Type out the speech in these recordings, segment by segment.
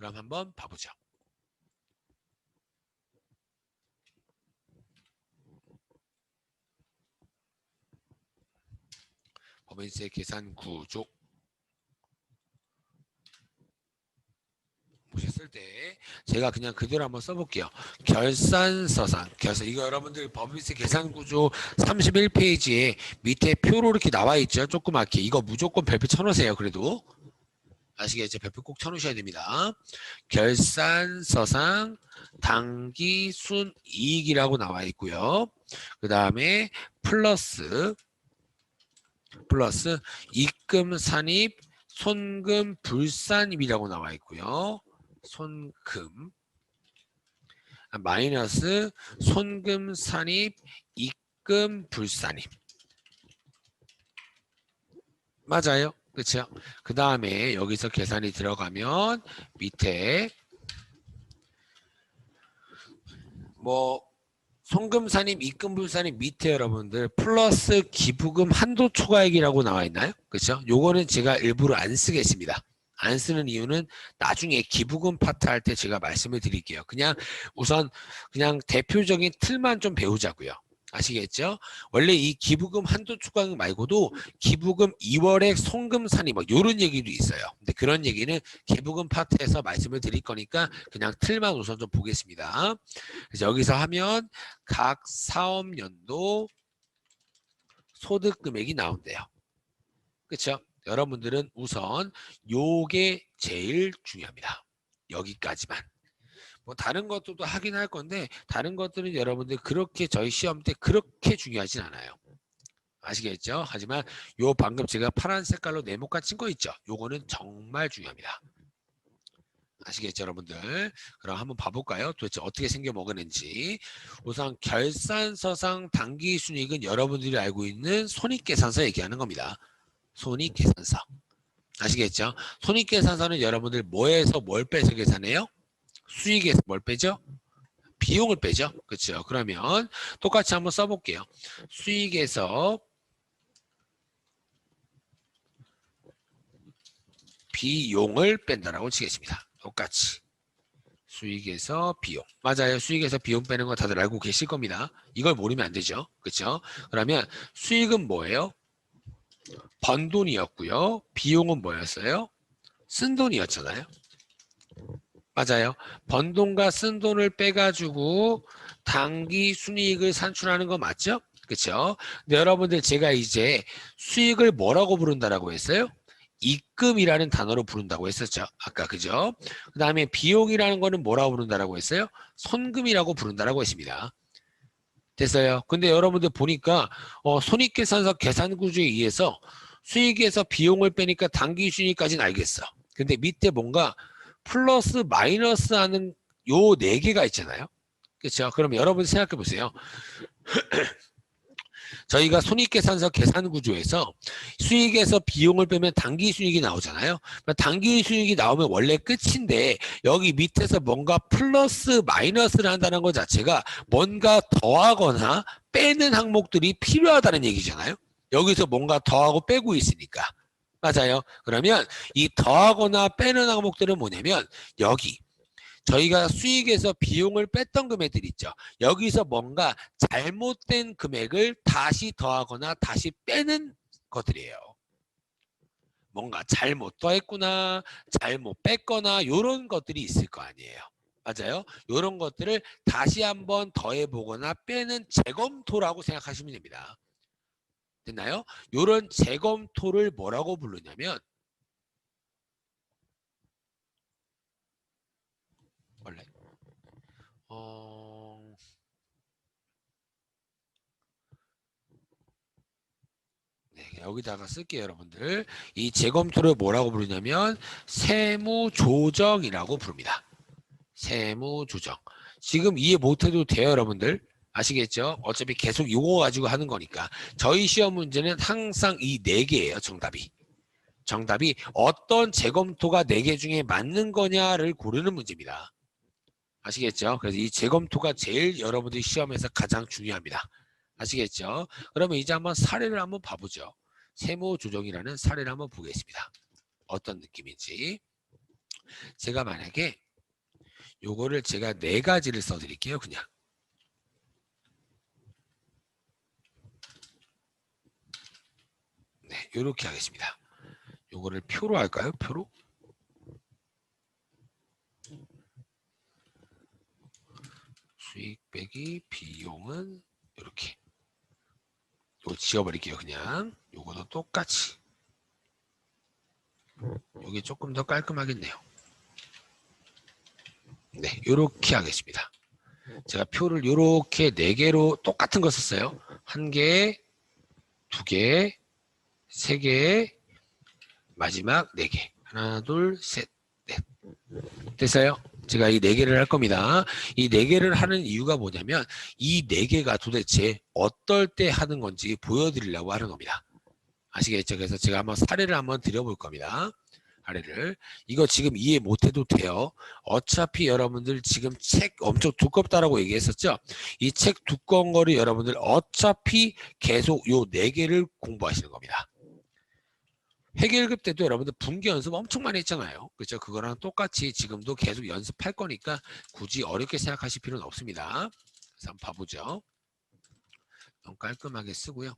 그럼 한번 봐보죠. 법인세 계산 구조 보셨을 때 제가 그냥 그대로 한번 써볼게요. 결산서상 이거 여러분들 법인세 계산 구조 31페이지에 밑에 표로 이렇게 나와 있죠. 조그맣게 이거 무조건 별표 쳐놓으세요. 그래도 아시겠죠? 별표 꼭 쳐놓으셔야 됩니다. 결산서상 당기 순이익이라고 나와 있고요. 그 다음에 플러스 입금 산입 손금 불산입이라고 나와 있고요. 손금 마이너스 손금 산입 입금 불산입 맞아요. 그렇죠? 그 다음에 여기서 계산이 들어가면 밑에 뭐 손금 산입 입금 불산입 밑에 여러분들 플러스 기부금 한도 초과액이라고 나와 있나요? 그렇죠? 요거는 제가 일부러 안 쓰겠습니다. 안 쓰는 이유는 나중에 기부금 파트 할 때 제가 말씀을 드릴게요. 그냥 우선 그냥 대표적인 틀만 좀 배우자고요. 아시겠죠? 원래 이 기부금 한도 초과액 말고도 기부금 2월액 송금 산입 뭐 이런 얘기도 있어요. 근데 그런 얘기는 기부금 파트에서 말씀을 드릴 거니까 그냥 틀만 우선 좀 보겠습니다. 그래서 여기서 하면 각 사업연도 소득 금액이 나온대요. 그렇죠? 여러분들은 우선 요게 제일 중요합니다. 여기까지만. 뭐 다른 것들도 하긴 할 건데 다른 것들은 여러분들 그렇게 저희 시험 때 그렇게 중요하진 않아요. 아시겠죠? 하지만 요 방금 제가 파란 색깔로 네모칸 친 거 있죠? 요거는 정말 중요합니다. 아시겠죠, 여러분들? 그럼 한번 봐볼까요? 도대체 어떻게 생겨 먹었는지. 우선 결산서상 당기순이익은 여러분들이 알고 있는 손익계산서 얘기하는 겁니다. 손익계산서. 아시겠죠? 손익계산서는 여러분들 뭐에서 뭘 빼서 계산해요? 수익에서 뭘 빼죠? 비용을 빼죠. 그렇죠? 그러면 똑같이 한번 써볼게요. 수익에서 비용을 뺀다라고 치겠습니다. 똑같이. 수익에서 비용. 맞아요. 수익에서 비용 빼는 거 다들 알고 계실 겁니다. 이걸 모르면 안 되죠. 그렇죠? 그러면 수익은 뭐예요? 번 돈이었고요. 비용은 뭐였어요? 쓴 돈이었잖아요. 맞아요. 번 돈과 쓴 돈을 빼가지고 당기 순이익을 산출하는 거 맞죠? 그렇죠? 근데 여러분들 제가 이제 수익을 뭐라고 부른다라고 했어요? 입금이라는 단어로 부른다고 했었죠. 아까 그죠? 그 다음에 비용이라는 거는 뭐라고 부른다라고 했어요? 손금이라고 부른다라고 했습니다. 됐어요. 근데 여러분들 보니까 손익계산서 계산구조에 의해서 수익에서 비용을 빼니까 당기순이익까지는 알겠어. 근데 밑에 뭔가 플러스 마이너스 하는 요 네 개가 있잖아요. 그렇죠? 그럼 여러분 생각해 보세요. 저희가 손익계산서 계산구조에서 수익에서 비용을 빼면 당기순이익이 나오잖아요. 당기순이익이 나오면 원래 끝인데 여기 밑에서 뭔가 플러스 마이너스를 한다는 것 자체가 뭔가 더하거나 빼는 항목들이 필요하다는 얘기잖아요. 여기서 뭔가 더하고 빼고 있으니까. 맞아요. 그러면 이 더하거나 빼는 항목들은 뭐냐면 여기 저희가 수익에서 비용을 뺐던 금액들 있죠. 여기서 뭔가 잘못된 금액을 다시 더하거나 다시 빼는 것들이에요. 뭔가 잘못 더했구나, 잘못 뺐거나 이런 것들이 있을 거 아니에요. 맞아요. 이런 것들을 다시 한번 더해보거나 빼는 재검토라고 생각하시면 됩니다. 됐나요? 이런 재검토를 뭐라고 부르냐면 원래 여기다가 쓸게요, 여러분들. 이 재검토를 뭐라고 부르냐면 세무조정이라고 부릅니다. 세무조정. 지금 이해 못해도 돼요, 여러분들. 아시겠죠? 어차피 계속 이거 가지고 하는 거니까. 저희 시험 문제는 항상 이 네 개예요, 정답이. 정답이 어떤 재검토가 네 개 중에 맞는 거냐를 고르는 문제입니다. 아시겠죠? 그래서 이 재검토가 제일 여러분들 시험에서 가장 중요합니다. 아시겠죠? 그러면 이제 한번 사례를 한번 봐보죠. 세무조정이라는 사례를 한번 보겠습니다. 어떤 느낌인지. 제가 만약에 요거를 제가 4가지를 써드릴게요. 그냥. 네, 요렇게 하겠습니다. 요거를 표로 할까요? 표로? 수익 빼기 비용은 이렇게. 요거 지워버릴게요. 그냥. 요거도 똑같이. 요게 조금 더 깔끔하겠네요. 네, 요렇게 하겠습니다. 제가 표를 요렇게 4개로 똑같은 거 썼어요. 1개, 2개, 3개, 마지막 4개. 하나, 둘, 셋, 넷. 됐어요? 제가 이 4개를 할 겁니다. 이 4개를 하는 이유가 뭐냐면 이 4개가 도대체 어떨 때 하는 건지 보여드리려고 하는 겁니다. 아시겠죠? 그래서 제가 한번 사례를 한번 드려볼 겁니다. 사례를. 이거 지금 이해 못해도 돼요. 어차피 여러분들 지금 책 엄청 두껍다라고 얘기했었죠? 이 책 두꺼운 거를 여러분들 어차피 계속 요 4개를 공부하시는 겁니다. 회계 1급 때도 여러분들 분기 연습 엄청 많이 했잖아요. 그렇죠? 그거랑 똑같이 지금도 계속 연습할 거니까 굳이 어렵게 생각하실 필요는 없습니다. 그래서 한번 봐보죠. 너무 깔끔하게 쓰고요.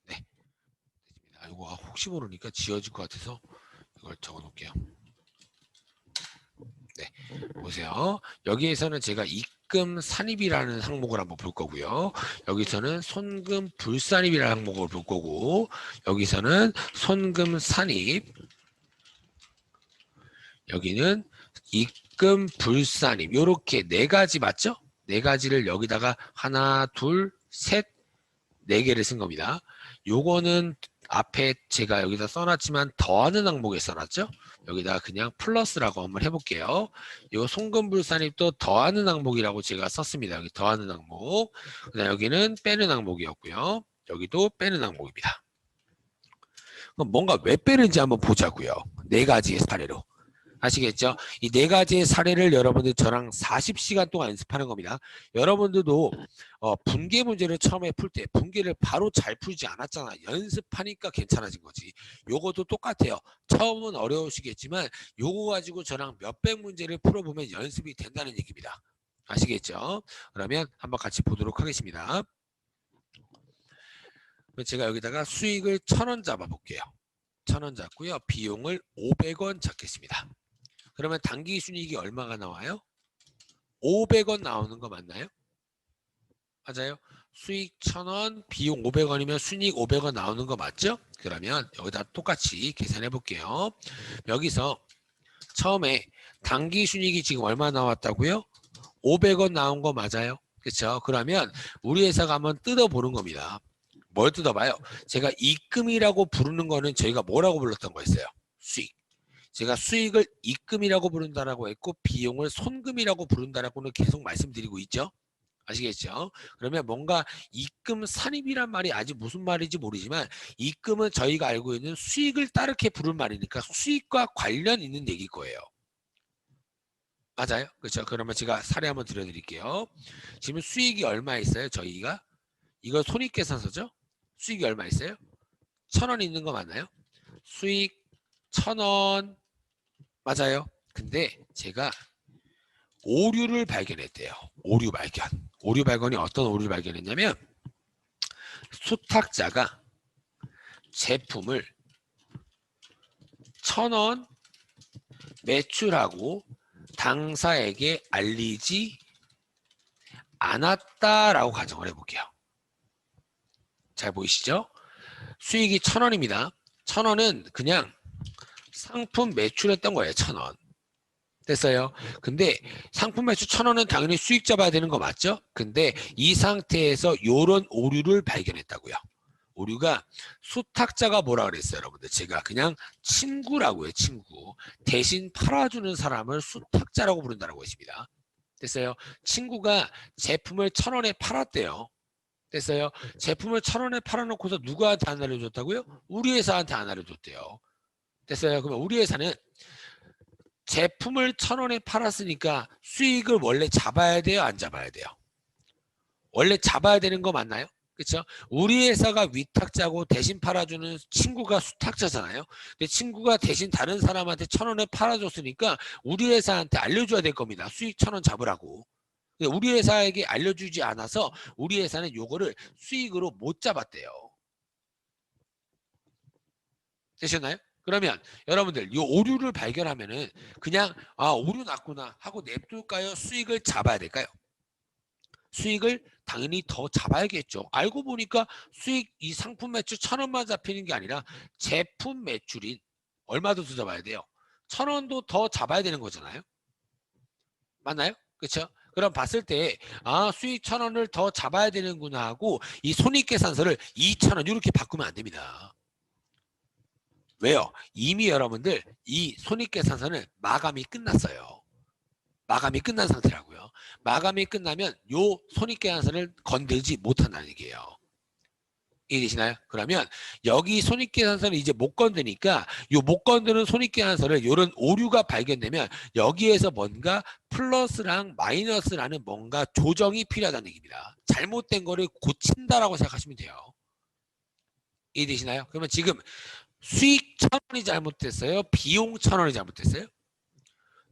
네, 됐습니다. 이거 혹시 모르니까 지워질 것 같아서 이걸 적어 놓을게요. 네, 보세요. 여기에서는 제가 입금 산입이라는 항목을 한번 볼 거고요. 여기서는 손금 불산입이라는 항목을 볼 거고, 여기서는 손금 산입, 여기는 입금 불산입. 요렇게 4가지 맞죠? 4가지를 여기다가 하나, 둘, 셋, 4개를 쓴 겁니다. 요거는 앞에 제가 여기다 써놨지만 더하는 항목에 써놨죠? 여기다가 그냥 플러스라고 한번 해볼게요. 요 송금불산입도 더하는 항목이라고 제가 썼습니다. 여기 더하는 항목. 그다음 여기는 빼는 항목이었고요. 여기도 빼는 항목입니다. 그럼 뭔가 왜 빼는지 한번 보자고요. 4가지의 사례로. 아시겠죠? 이 4가지의 사례를 여러분들 저랑 40시간 동안 연습하는 겁니다. 여러분들도 분계 문제를 처음에 풀 때 분계를 바로 잘 풀지 않았잖아. 연습하니까 괜찮아진 거지. 요것도 똑같아요. 처음은 어려우시겠지만 요거 가지고 저랑 몇백 문제를 풀어보면 연습이 된다는 얘기입니다. 아시겠죠? 그러면 한번 같이 보도록 하겠습니다. 제가 여기다가 수익을 1,000원 잡아볼게요. 1,000원 잡고요. 비용을 500원 잡겠습니다. 그러면 단기 순이익이 얼마가 나와요? 500원 나오는 거 맞나요? 맞아요. 수익 1,000원, 비용 500원이면 순이익 500원 나오는 거 맞죠? 그러면 여기다 똑같이 계산해 볼게요. 여기서 처음에 단기 순이익이 지금 얼마 나왔다고요? 500원 나온 거 맞아요? 그렇죠? 그러면 우리 회사가 한번 뜯어보는 겁니다. 뭘 뜯어봐요? 제가 입금이라고 부르는 거는 저희가 뭐라고 불렀던 거였어요? 수익. 제가 수익을 입금이라고 부른다라고 했고 비용을 손금이라고 부른다라고는 계속 말씀드리고 있죠. 아시겠죠? 그러면 뭔가 입금 산입이란 말이 아직 무슨 말인지 모르지만 입금은 저희가 알고 있는 수익을 따르게 부른 말이니까 수익과 관련 있는 얘기일 거예요. 맞아요? 그렇죠? 그러면 제가 사례 한번 들려드릴게요. 지금 수익이 얼마 있어요? 저희가 이거 손익계산서죠? 수익이 얼마 있어요? 1,000원 있는 거 맞나요? 수익 1,000원 맞아요. 근데 제가 오류를 발견했대요. 오류 발견. 오류 발견이 어떤 오류를 발견했냐면 수탁자가 제품을 1,000원 매출하고 당사에게 알리지 않았다라고 가정을 해볼게요. 잘 보이시죠? 수익이 1,000원입니다. 1,000원은 그냥 상품 매출했던 거예요. 1,000원. 됐어요. 근데 상품 매출 1,000원은 당연히 수익 잡아야 되는 거 맞죠? 근데 이 상태에서 요런 오류를 발견했다고요. 오류가 수탁자가 뭐라 그랬어요, 여러분들? 제가 그냥 친구라고 해요, 친구. 대신 팔아주는 사람을 수탁자라고 부른다고 했습니다. 됐어요? 친구가 제품을 1,000원에 팔았대요. 됐어요? 제품을 1,000원에 팔아놓고서 누구한테 안 알려줬다고요? 우리 회사한테 안 알려줬대요. 됐어요? 그러면 우리 회사는 제품을 1,000원에 팔았으니까 수익을 원래 잡아야 돼요? 안 잡아야 돼요? 원래 잡아야 되는 거 맞나요? 그렇죠? 우리 회사가 위탁자고 대신 팔아주는 친구가 수탁자잖아요. 근데 친구가 대신 다른 사람한테 1,000원에 팔아줬으니까 우리 회사한테 알려줘야 될 겁니다. 수익 1,000원 잡으라고. 근데 우리 회사에게 알려주지 않아서 우리 회사는 요거를 수익으로 못 잡았대요. 되셨나요? 그러면 여러분들 이 오류를 발견하면은 그냥 오류 났구나 하고 냅둘까요? 수익을 잡아야 될까요? 수익을 당연히 더 잡아야겠죠. 알고 보니까 수익 이 상품 매출 1,000원만 잡히는 게 아니라 제품 매출인 얼마 더 잡아야 돼요? 1,000원도 더 잡아야 되는 거잖아요. 맞나요? 그렇죠? 그럼 봤을 때 수익 1,000원을 더 잡아야 되는구나 하고 이 손익계산서를 2,000원 이렇게 바꾸면 안 됩니다. 왜요? 이미 여러분들 이 손익계산서는 마감이 끝났어요. 마감이 끝난 상태라고요. 마감이 끝나면 요 손익계산서를 건들지 못한다는 얘기예요. 이해되시나요? 그러면 여기 손익계산서를 이제 못 건드니까 요 못 건드는 손익계산서를 요런 오류가 발견되면 여기에서 뭔가 플러스랑 마이너스라는 뭔가 조정이 필요하다는 얘기입니다. 잘못된 거를 고친다라고 생각하시면 돼요. 이해되시나요? 그러면 지금 수익 1,000원이 잘못됐어요? 비용 1,000원이 잘못됐어요?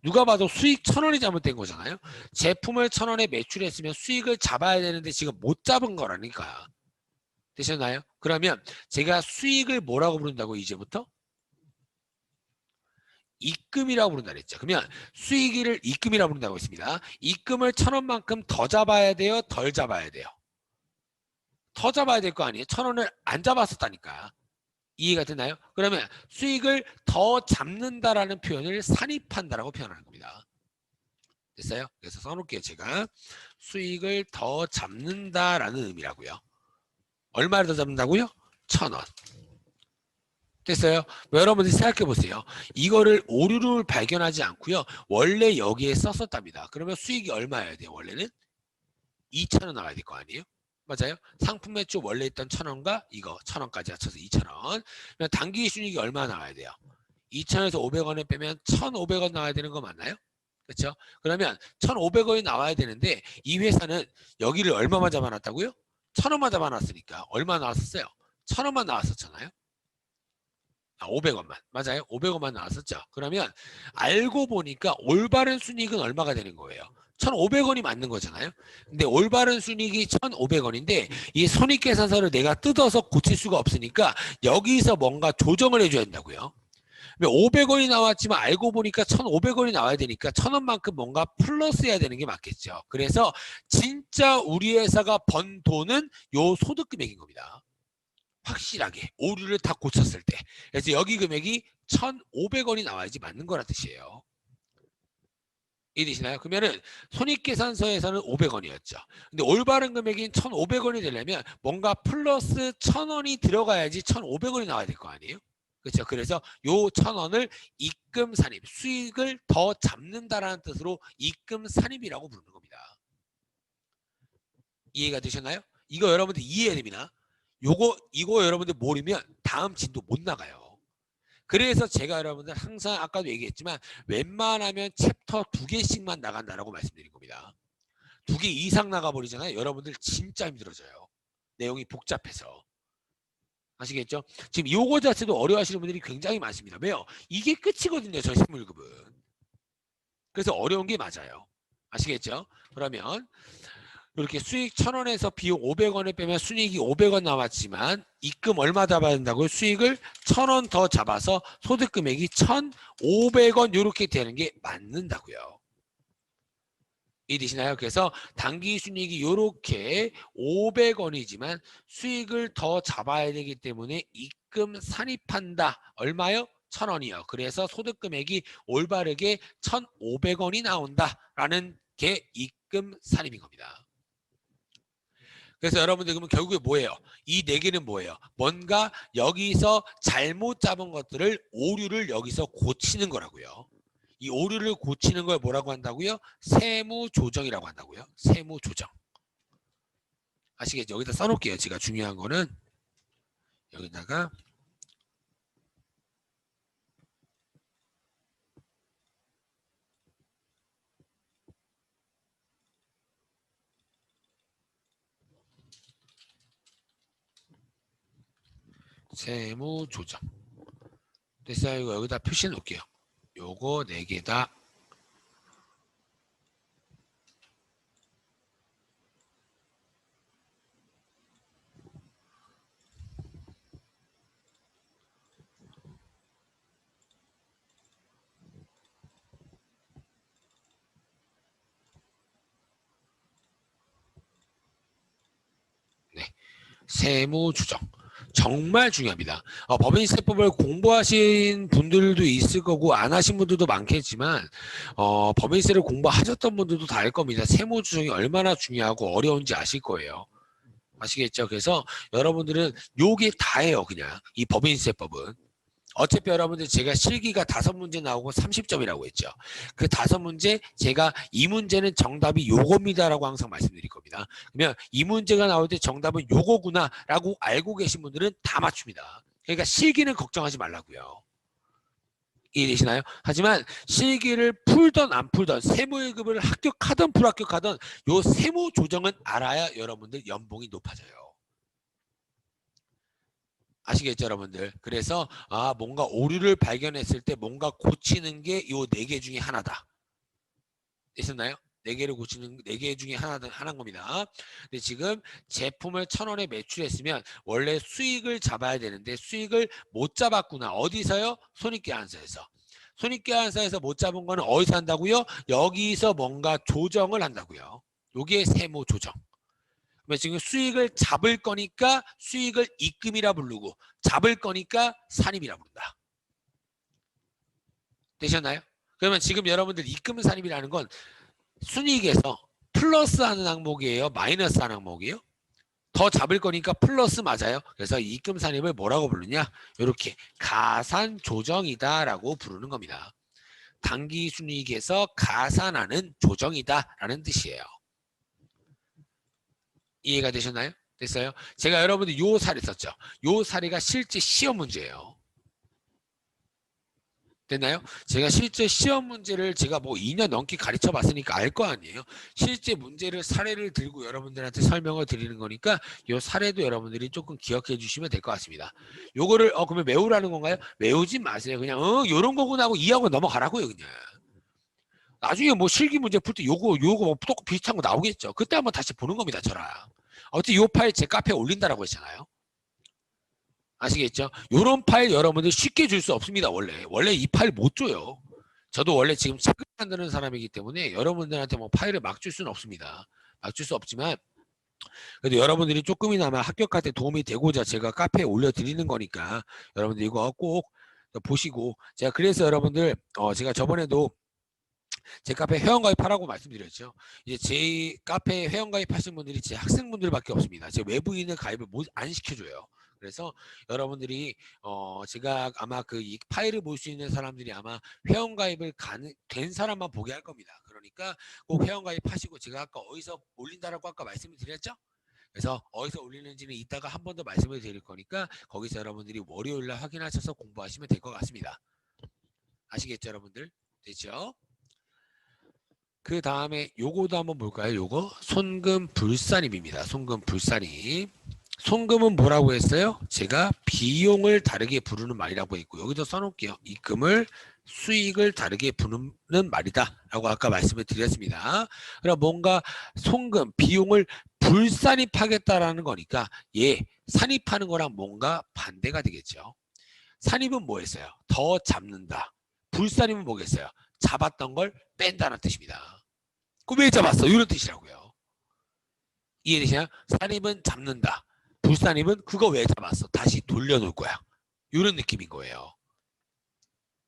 누가 봐도 수익 1,000원이 잘못된 거잖아요. 제품을 1,000원에 매출했으면 수익을 잡아야 되는데 지금 못 잡은 거라니까. 되셨나요? 그러면 제가 수익을 뭐라고 부른다고 이제부터? 입금이라고 부른다 그랬죠. 그러면 수익을 입금이라고 부른다고 했습니다. 입금을 1,000원만큼 더 잡아야 돼요? 덜 잡아야 돼요? 더 잡아야 될 거 아니에요? 1,000원을 안 잡았었다니까. 이해가 되나요? 그러면 수익을 더 잡는다라는 표현을 산입한다라고 표현하는 겁니다. 됐어요? 그래서 써놓을게요. 제가 수익을 더 잡는다라는 의미라고요. 얼마를 더 잡는다고요? 1,000원. 됐어요? 여러분들이 생각해 보세요. 이거를 오류를 발견하지 않고요. 원래 여기에 썼었답니다. 그러면 수익이 얼마여야 돼요? 원래는 2,000원 나와야 될 거 아니에요? 맞아요? 상품 매출 원래 있던 1,000원과 이거 1,000원까지 합쳐서 2,000원. 그러면 단기 순이익이 얼마 나와야 돼요? 2,000원에서 500원을 빼면 1,500원 나와야 되는 거 맞나요? 그렇죠? 그러면 1,500원이 나와야 되는데 이 회사는 여기를 얼마만 잡아놨다고요? 1,000원만 잡아놨으니까 얼마 나왔었어요? 1,000원만 나왔었잖아요. 500원만. 맞아요. 500원만 나왔었죠. 그러면 알고 보니까 올바른 순이익은 얼마가 되는 거예요? 1,500원이 맞는 거잖아요. 근데 올바른 순이익이 1,500원인데 이 손익계산서를 내가 뜯어서 고칠 수가 없으니까 여기서 뭔가 조정을 해줘야 된다고요. 500원이 나왔지만 알고 보니까 1,500원이 나와야 되니까 1,000원만큼 뭔가 플러스 해야 되는 게 맞겠죠. 그래서 진짜 우리 회사가 번 돈은 요 소득 금액인 겁니다. 확실하게 오류를 다 고쳤을 때. 그래서 여기 금액이 1,500원이 나와야지 맞는 거란 뜻이에요. 이해되시나요? 그러면은 손익계산서에서는 500원이었죠. 근데 올바른 금액인 1,500원이 되려면 뭔가 플러스 1,000원이 들어가야지 1,500원이 나와야 될 거 아니에요? 그렇죠. 그래서 요 1,000원을 입금 산입, 수익을 더 잡는다라는 뜻으로 입금 산입이라고 부르는 겁니다. 이해가 되셨나요? 이거 여러분들 이해해야 됩니다. 이거 여러분들 모르면 다음 진도 못 나가요. 그래서 제가 여러분들 항상 아까도 얘기했지만 웬만하면 챕터 2개씩만 나간다라고 말씀드린 겁니다. 2개 이상 나가버리잖아요. 여러분들 진짜 힘들어져요. 내용이 복잡해서. 아시겠죠? 지금 요거 자체도 어려워하시는 분들이 굉장히 많습니다. 왜요? 이게 끝이거든요. 저희 생물급은. 그래서 어려운 게 맞아요. 아시겠죠? 그러면 이렇게 수익 1,000원에서 비용 500원을 빼면 순이익이 500원 나왔지만 입금 얼마 잡아야 된다고요? 수익을 1,000원 더 잡아서 소득 금액이 1,500원 이렇게 되는 게 맞는다고요. 이해되시나요? 그래서 단기 순이익이 이렇게 500원이지만 수익을 더 잡아야 되기 때문에 입금 산입한다. 얼마요? 1,000원이요. 그래서 소득 금액이 올바르게 1,500원이 나온다라는 게 입금 산입인 겁니다. 그래서 여러분들 그러면 결국에 뭐예요? 이 네 개는 뭐예요? 뭔가 여기서 잘못 잡은 것들을 오류를 여기서 고치는 거라고요. 이 오류를 고치는 걸 뭐라고 한다고요? 세무조정이라고 한다고요. 세무조정. 아시겠죠? 여기다 써놓을게요. 제가 중요한 거는 여기다가 세무 조정. 됐어요. 이거 여기다 표시해 놓을게요. 요거 4개다. 네. 세무 조정. 정말 중요합니다. 법인세법을 공부하신 분들도 있을 거고 안 하신 분들도 많겠지만 법인세를 공부하셨던 분들도 다 알 겁니다. 세무 조정이 얼마나 중요하고 어려운지 아실 거예요. 아시겠죠? 그래서 여러분들은 요게 다예요. 그냥 이 법인세법은. 어차피 여러분들 제가 실기가 5문제 나오고 30점이라고 했죠. 그 5문제 제가 이 문제는 정답이 요겁니다라고 항상 말씀드릴 겁니다. 그러면 이 문제가 나올 때 정답은 요거구나라고 알고 계신 분들은 다 맞춥니다. 그러니까 실기는 걱정하지 말라고요. 이해되시나요? 하지만 실기를 풀던 안 풀던 세무1급을 합격하던 불합격하던 요 세무 조정은 알아야 여러분들 연봉이 높아져요. 아시겠죠, 여러분들? 그래서 뭔가 오류를 발견했을 때 뭔가 고치는 게 요 4개 중에 하나다. 있었나요? 4개를 고치는 4개 중에 하나인 겁니다. 근데 지금 제품을 1,000원에 매출했으면 원래 수익을 잡아야 되는데 수익을 못 잡았구나. 어디서요? 손익계산서에서. 손익계산서에서 못 잡은 거는 어디서 한다고요? 여기서 뭔가 조정을 한다고요. 요게 세무 조정. 지금 수익을 잡을 거니까 수익을 입금이라 부르고 잡을 거니까 산입이라 부른다. 되셨나요? 그러면 지금 여러분들 입금 산입이라는 건 순이익에서 플러스 하는 항목이에요? 마이너스 하는 항목이에요? 더 잡을 거니까 플러스 맞아요. 그래서 입금 산입을 뭐라고 부르냐? 이렇게 가산 조정이다라고 부르는 겁니다. 단기 순이익에서 가산하는 조정이다라는 뜻이에요. 이해가 되셨나요? 됐어요? 제가 여러분들 요 사례 썼죠. 요 사례가 실제 시험 문제예요. 됐나요? 제가 실제 시험 문제를 제가 뭐 2년 넘게 가르쳐 봤으니까 알 거 아니에요. 실제 문제를 사례를 들고 여러분들한테 설명을 드리는 거니까 요 사례도 여러분들이 조금 기억해 주시면 될 것 같습니다. 요거를 그러면 외우라는 건가요? 외우지 마세요. 그냥 요런 거구나 하고 이해하고 넘어가라고요, 그냥. 나중에 뭐 실기 문제 풀 때 요거 뭐 똑같 비슷한 거 나오겠죠. 그때 한번 다시 보는 겁니다, 저랑. 어쨌든 요 파일 제 카페에 올린다라고 했잖아요. 아시겠죠? 요런 파일 여러분들 쉽게 줄 수 없습니다. 원래 이 파일 못 줘요. 저도 원래 지금 책을 만드는 사람이기 때문에 여러분들한테 뭐 파일을 막 줄 수는 없습니다. 막 줄 수 없지만 그래도 여러분들이 조금이나마 합격할 때 도움이 되고자 제가 카페에 올려드리는 거니까 여러분들 이거 꼭 보시고 제가 그래서 여러분들 제가 저번에도 제 카페 회원가입하라고 말씀드렸죠. 이제 제 카페 회원가입하신 분들이 제 학생분들밖에 없습니다. 제 외부인을 가입을 안 시켜줘요. 그래서 여러분들이 제가 아마 그 이 파일을 볼 수 있는 사람들이 아마 회원가입을 된 사람만 보게 할 겁니다. 그러니까 꼭 회원가입하시고 제가 아까 어디서 올린다라고 아까 말씀을 드렸죠? 그래서 어디서 올리는지는 이따가 한 번 더 말씀을 드릴 거니까 거기서 여러분들이 월요일날 확인하셔서 공부하시면 될 것 같습니다. 아시겠죠, 여러분들? 됐죠? 그 다음에 요거도 한번 볼까요? 요거 손금 불산입입니다. 손금 불산입. 손금은 뭐라고 했어요? 제가 비용을 다르게 부르는 말이라고 했고 여기도 써놓을게요. 입금을 수익을 다르게 부르는 말이다 라고 아까 말씀을 드렸습니다. 그럼 뭔가 손금 비용을 불산입하겠다라는 거니까 산입하는 거랑 뭔가 반대가 되겠죠. 산입은 뭐였어요? 더 잡는다. 불산입은 뭐겠어요? 잡았던 걸 뺀다는 뜻입니다. 그 왜 잡았어? 이런 뜻이라고요. 이해되시나요? 산입은 잡는다. 불산입은 그거 왜 잡았어? 다시 돌려놓을 거야. 이런 느낌인 거예요.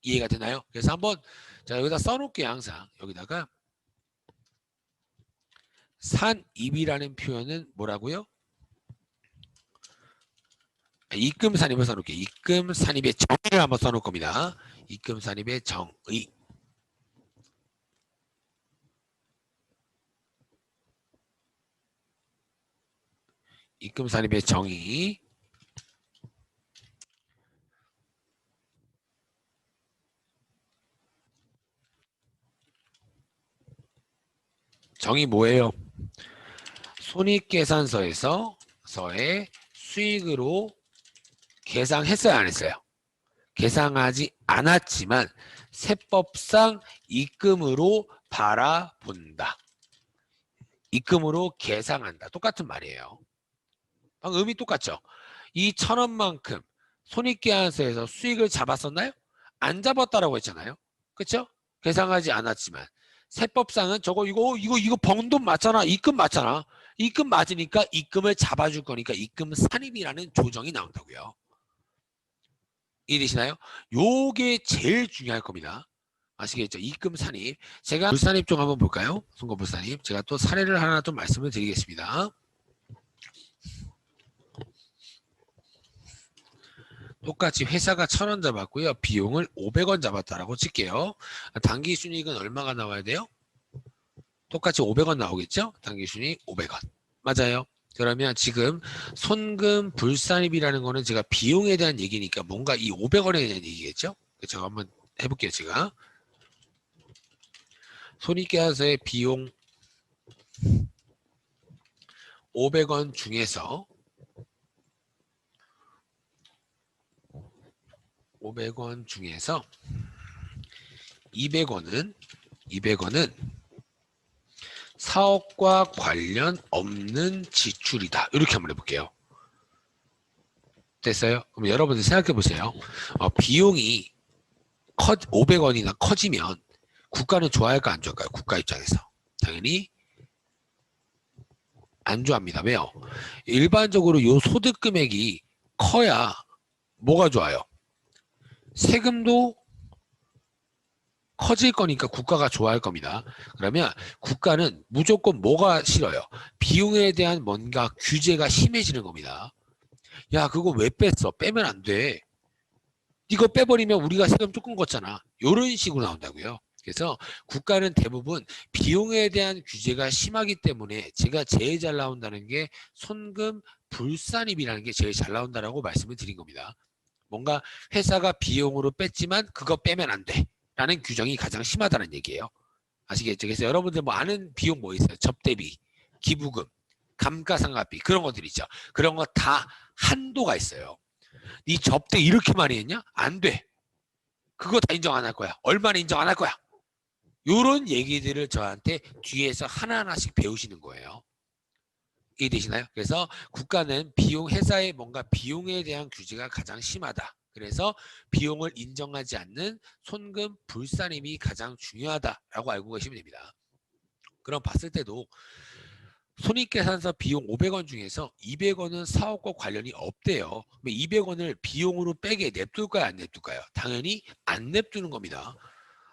이해가 되나요? 그래서 한번 자 여기다 써놓을게요. 항상 여기다가 산입이라는 표현은 뭐라고요? 입금 산입을 써놓을게요. 입금 산입의 정의를 한번 써놓을 겁니다. 입금 산입의 정의. 입금 산입의 정의. 정의 뭐예요? 손익계산서에서의 수익으로 계상했어요, 안 했어요? 계상하지 않았지만 세법상 입금으로 바라본다. 입금으로 계상한다. 똑같은 말이에요. 방금 의미 똑같죠? 이 1,000원만큼 손익계산서에서 수익을 잡았었나요? 안 잡았다라고 했잖아요. 그렇죠? 계상하지 않았지만 세법상은 이거 번 돈 맞잖아. 입금 맞잖아. 입금 맞으니까 입금을 잡아줄 거니까 입금 산입이라는 조정이 나온다고요. 이해되시나요? 요게 제일 중요할 겁니다. 아시겠죠? 입금 산입. 제가 불산입 좀 한번 볼까요? 송금 불산입. 제가 또 사례를 하나 좀 말씀을 드리겠습니다. 똑같이 회사가 1,000원 잡았고요. 비용을 500원 잡았다라고 칠게요. 단기 순이익은 얼마가 나와야 돼요? 똑같이 500원 나오겠죠? 단기 순이익 500원. 맞아요. 그러면 지금 손금 불산입이라는 거는 제가 비용에 대한 얘기니까 뭔가 이 500원에 대한 얘기겠죠? 제가 한번 해볼게요. 제가 손익계산서의 비용 500원 중에서 200원은 사업과 관련 없는 지출이다. 이렇게 한번 해볼게요. 됐어요? 그럼 여러분들 생각해 보세요. 비용이 500원이나 커지면 국가는 좋아할까 안 좋아할까요? 국가 입장에서. 당연히 안 좋아합니다. 왜요? 일반적으로 요 소득 금액이 커야 뭐가 좋아요? 세금도 커질 거니까 국가가 좋아할 겁니다. 그러면 국가는 무조건 뭐가 싫어요? 비용에 대한 뭔가 규제가 심해지는 겁니다. 야, 그거 왜 뺐어? 빼면 안 돼. 이거 빼버리면 우리가 세금 조금 걷잖아. 이런 식으로 나온다고요. 그래서 국가는 대부분 비용에 대한 규제가 심하기 때문에 제가 제일 잘 나온다는 게 손금 불산입이라는 게 제일 잘 나온다라고 말씀을 드린 겁니다. 뭔가 회사가 비용으로 뺐지만 그거 빼면 안 돼. 라는 규정이 가장 심하다는 얘기예요. 아시겠죠? 그래서 여러분들 뭐 아는 비용 뭐 있어요? 접대비, 기부금, 감가상각비 그런 것들 있죠. 그런 거 다 한도가 있어요. 이 접대 이렇게 많이 했냐? 안 돼. 그거 다 인정 안 할 거야. 얼마나 인정 안 할 거야. 요런 얘기들을 저한테 뒤에서 하나하나씩 배우시는 거예요. 이해되시나요? 그래서 국가는 비용, 회사의 뭔가 비용에 대한 규제가 가장 심하다. 그래서 비용을 인정하지 않는 손금 불산임이 가장 중요하다라고 알고 계시면 됩니다. 그럼 봤을 때도 손익계산서 비용 500원 중에서 200원은 사업과 관련이 없대요. 그럼 200원을 비용으로 빼게 냅둘까요? 안 냅둘까요? 당연히 안 냅두는 겁니다.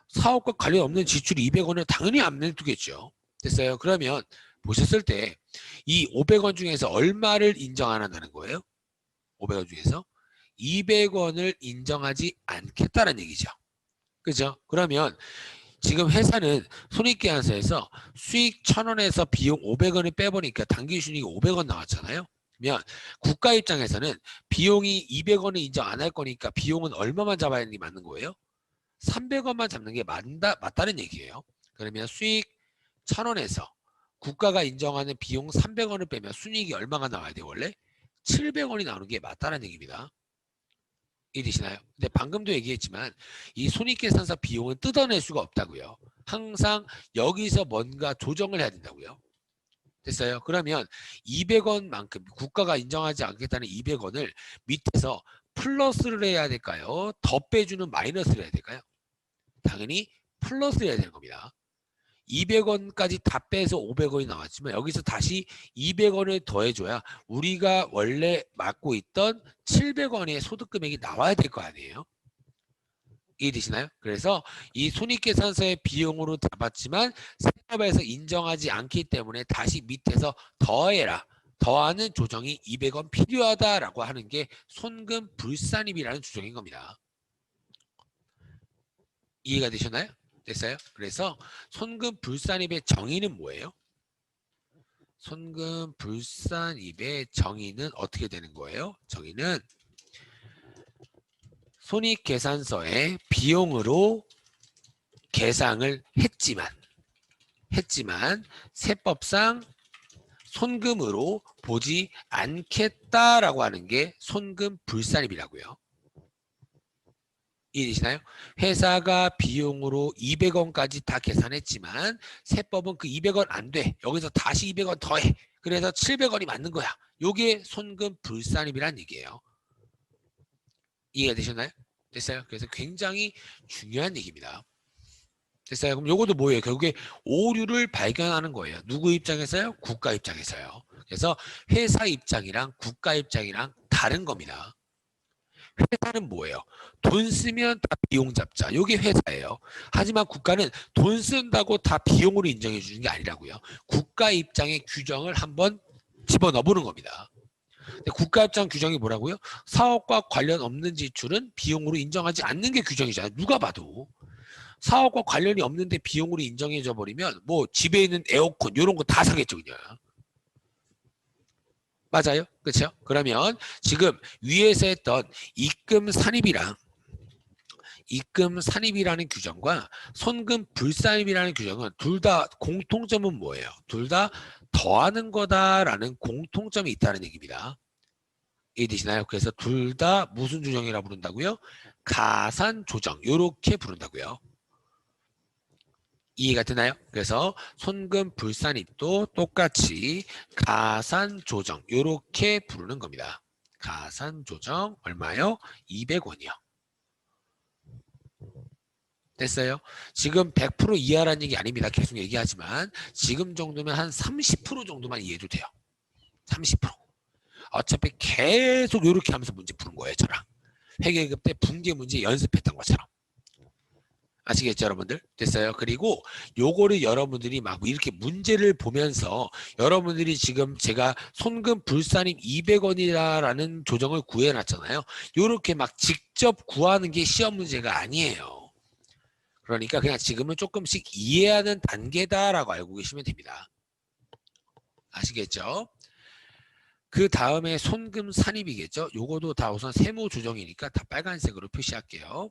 사업과 관련 없는 지출 200원을 당연히 안 냅두겠죠. 됐어요? 그러면 보셨을 때 이 500원 중에서 얼마를 인정 안 한다는 거예요? 500원 중에서 200원을 인정하지 않겠다는 얘기죠. 그죠? 그러면 지금 회사는 손익계산서에서 수익 1,000원에서 비용 500원을 빼보니까 당기순이익이 500원 나왔잖아요. 그러면 국가 입장에서는 비용이 200원을 인정 안 할 거니까 비용은 얼마만 잡아야 하는 게 맞는 거예요? 300원만 잡는 게 맞다는 얘기예요. 그러면 수익 1,000원에서 국가가 인정하는 비용 300원을 빼면 순이익이 얼마가 나와야 돼요? 원래 700원이 나오는 게 맞다는 얘기입니다. 이해되시나요? 근데 방금도 얘기했지만 이 손익계산서 비용은 뜯어낼 수가 없다고요. 항상 여기서 뭔가 조정을 해야 된다고요. 됐어요? 그러면 200원만큼 국가가 인정하지 않겠다는 200원을 밑에서 플러스를 해야 될까요? 더 빼주는 마이너스를 해야 될까요? 당연히 플러스를 해야 되는 겁니다. 200원까지 다 빼서 500원이 나왔지만 여기서 다시 200원을 더해줘야 우리가 원래 맡고 있던 700원의 소득금액이 나와야 될 거 아니에요? 이해되시나요? 그래서 이 손익계산서의 비용으로 잡았지만 세법에서 인정하지 않기 때문에 다시 밑에서 더해라. 더하는 조정이 200원 필요하다라고 하는 게 손금 불산입이라는 조정인 겁니다. 이해가 되셨나요? 됐어요? 그래서 손금 불산입의 정의는 뭐예요? 손금 불산입의 정의는 어떻게 되는 거예요? 정의는 손익계산서에 비용으로 계상을 했지만 세법상 손금으로 보지 않겠다라고 하는 게 손금 불산입이라고요. 이해되시나요? 회사가 비용으로 200원까지 다 계산했지만 세법은 그 200원 안 돼. 여기서 다시 200원 더해. 그래서 700원이 맞는 거야. 요게 손금 불산입이란 얘기예요. 이해가 되셨나요? 됐어요? 그래서 굉장히 중요한 얘기입니다. 됐어요? 그럼 요것도 뭐예요? 결국에 오류를 발견하는 거예요. 누구 입장에서요? 국가 입장에서요. 그래서 회사 입장이랑 국가 입장이랑 다른 겁니다. 회사는 뭐예요? 돈 쓰면 다 비용 잡자. 요게 회사예요. 하지만 국가는 돈 쓴다고 다 비용으로 인정해 주는 게 아니라고요. 국가 입장의 규정을 한번 집어넣어 보는 겁니다. 근데 국가 입장 규정이 뭐라고요? 사업과 관련 없는 지출은 비용으로 인정하지 않는 게 규정이잖아요. 누가 봐도. 사업과 관련이 없는데 비용으로 인정해져 버리면 뭐 집에 있는 에어컨 이런 거 다 사겠죠 그냥. 맞아요? 그렇죠? 그러면 지금 위에서 했던 입금 산입이라는 규정과 손금 불산입이라는 규정은 둘 다 공통점은 뭐예요? 둘 다 더하는 거다라는 공통점이 있다는 얘기입니다. 이해되시나요? 그래서 둘 다 무슨 조정이라 부른다고요? 가산 조정 이렇게 부른다고요. 이해가 되나요? 그래서 손금 불산입도 똑같이 가산 조정 이렇게 부르는 겁니다. 가산 조정 얼마요? 200원이요. 됐어요? 지금 100% 이하라는 얘기 아닙니다. 계속 얘기하지만 지금 정도면 한 30% 정도만 이해해도 돼요. 30%. 어차피 계속 이렇게 하면서 문제 푸는 거예요. 저랑. 회계급 때 분계 문제 연습했던 것처럼. 아시겠죠 여러분들? 됐어요? 그리고 요거를 여러분들이 막 이렇게 문제를 보면서 여러분들이 지금 제가 손금 불산입 200원이라는 조정을 구해놨잖아요. 요렇게 막 직접 구하는 게 시험 문제가 아니에요. 그러니까 그냥 지금은 조금씩 이해하는 단계다라고 알고 계시면 됩니다. 아시겠죠? 그 다음에 손금 산입이겠죠? 요거도 다 우선 세무 조정이니까 다 빨간색으로 표시할게요.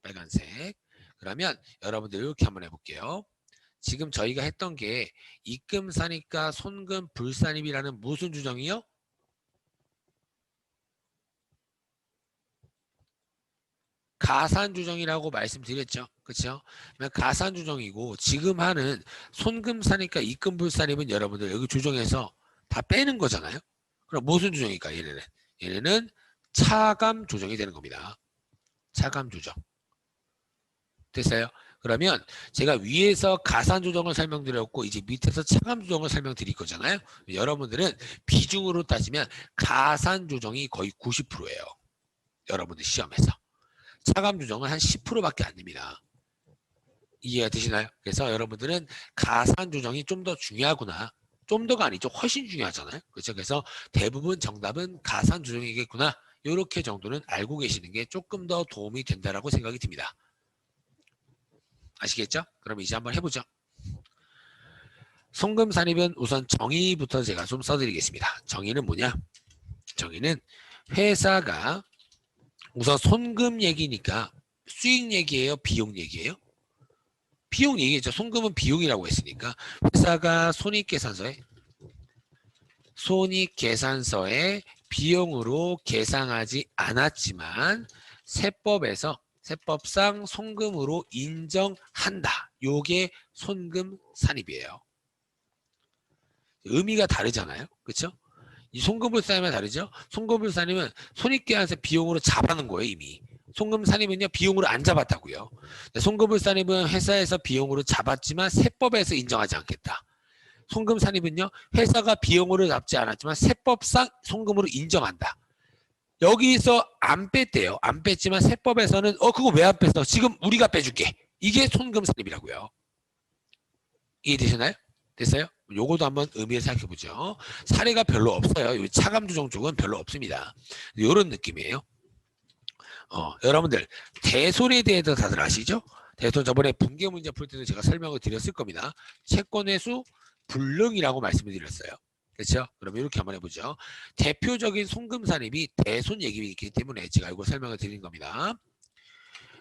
빨간색. 그러면 여러분들 이렇게 한번 해볼게요. 지금 저희가 했던 게 입금 사니까 손금 불산입이라는 무슨 조정이요? 가산 조정이라고 말씀드렸죠. 그렇죠? 가산 조정이고 지금 하는 손금 사니까 입금 불산입은 여러분들 여기 조정해서 다 빼는 거잖아요. 그럼 무슨 조정일까? 얘네는 차감 조정이 되는 겁니다. 차감 조정. 됐어요? 그러면 제가 위에서 가산 조정을 설명드렸고 이제 밑에서 차감 조정을 설명드릴 거잖아요. 여러분들은 비중으로 따지면 가산 조정이 거의 90%예요. 여러분들 시험에서. 차감 조정은 한 10%밖에 안 됩니다. 이해가 되시나요? 그래서 여러분들은 가산 조정이 좀 더 중요하구나. 좀 더가 아니죠. 훨씬 중요하잖아요. 그렇죠? 그래서 대부분 정답은 가산 조정이겠구나. 이렇게 정도는 알고 계시는 게 조금 더 도움이 된다라고 생각이 듭니다. 아시겠죠? 그럼 이제 한번 해보죠. 송금 산입은 우선 정의부터 제가 좀 써드리겠습니다. 정의는 뭐냐? 정의는 회사가 우선 손금 얘기니까 수익 얘기예요? 비용 얘기예요? 비용 얘기죠. 손금은 비용이라고 했으니까 회사가 손익계산서에 비용으로 계상하지 않았지만 세법상 손금으로 인정한다. 요게 손금 산입이에요. 의미가 다르잖아요. 그렇죠? 이 손금불산이면 다르죠? 손금불산이면 손익계산서 비용으로 잡아놓은 거예요, 이미. 손금산입은요, 비용으로 안 잡았다고요. 손금불산입은 회사에서 비용으로 잡았지만 세법에서 인정하지 않겠다. 손금산입은요, 회사가 비용으로 잡지 않았지만 세법상 손금으로 인정한다. 여기서 안 뺐대요. 안 뺐지만 세법에서는 그거 왜 안 뺐어? 지금 우리가 빼줄게. 이게 손금산입이라고요. 이해되셨나요? 됐어요? 요거도 한번 의미를 생각해보죠. 사례가 별로 없어요. 요 차감조정 쪽은 별로 없습니다. 요런 느낌이에요. 여러분들 대손에 대해서 다들 아시죠? 대손 저번에 분계 문제 풀 때도 제가 설명을 드렸을 겁니다. 채권회수 불능이라고 말씀을 드렸어요. 그렇죠? 그럼 이렇게 한번 해보죠. 대표적인 손금산입이 대손 얘기이기 때문에 제가 이거 설명을 드린 겁니다.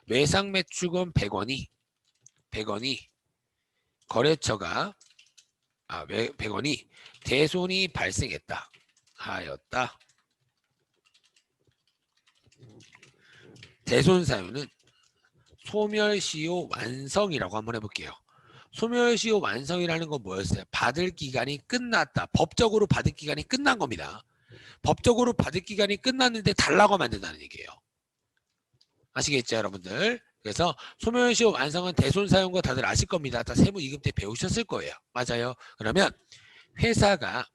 외상매출금 100원이 거래처가 100원이 대손이 발생했다 하였다. 대손 사유는 소멸시효 완성이라고 한번 해볼게요. 소멸시효 완성이라는 건 뭐였어요? 받을 기간이 끝났다. 법적으로 받을 기간이 끝난 겁니다. 법적으로 받을 기간이 끝났는데 달라고 만든다는 얘기예요. 아시겠죠, 여러분들? 그래서 소멸시효 완성은 대손 사유인 거 다들 아실 겁니다. 다 세무 2급 때 배우셨을 거예요. 맞아요. 그러면 회사가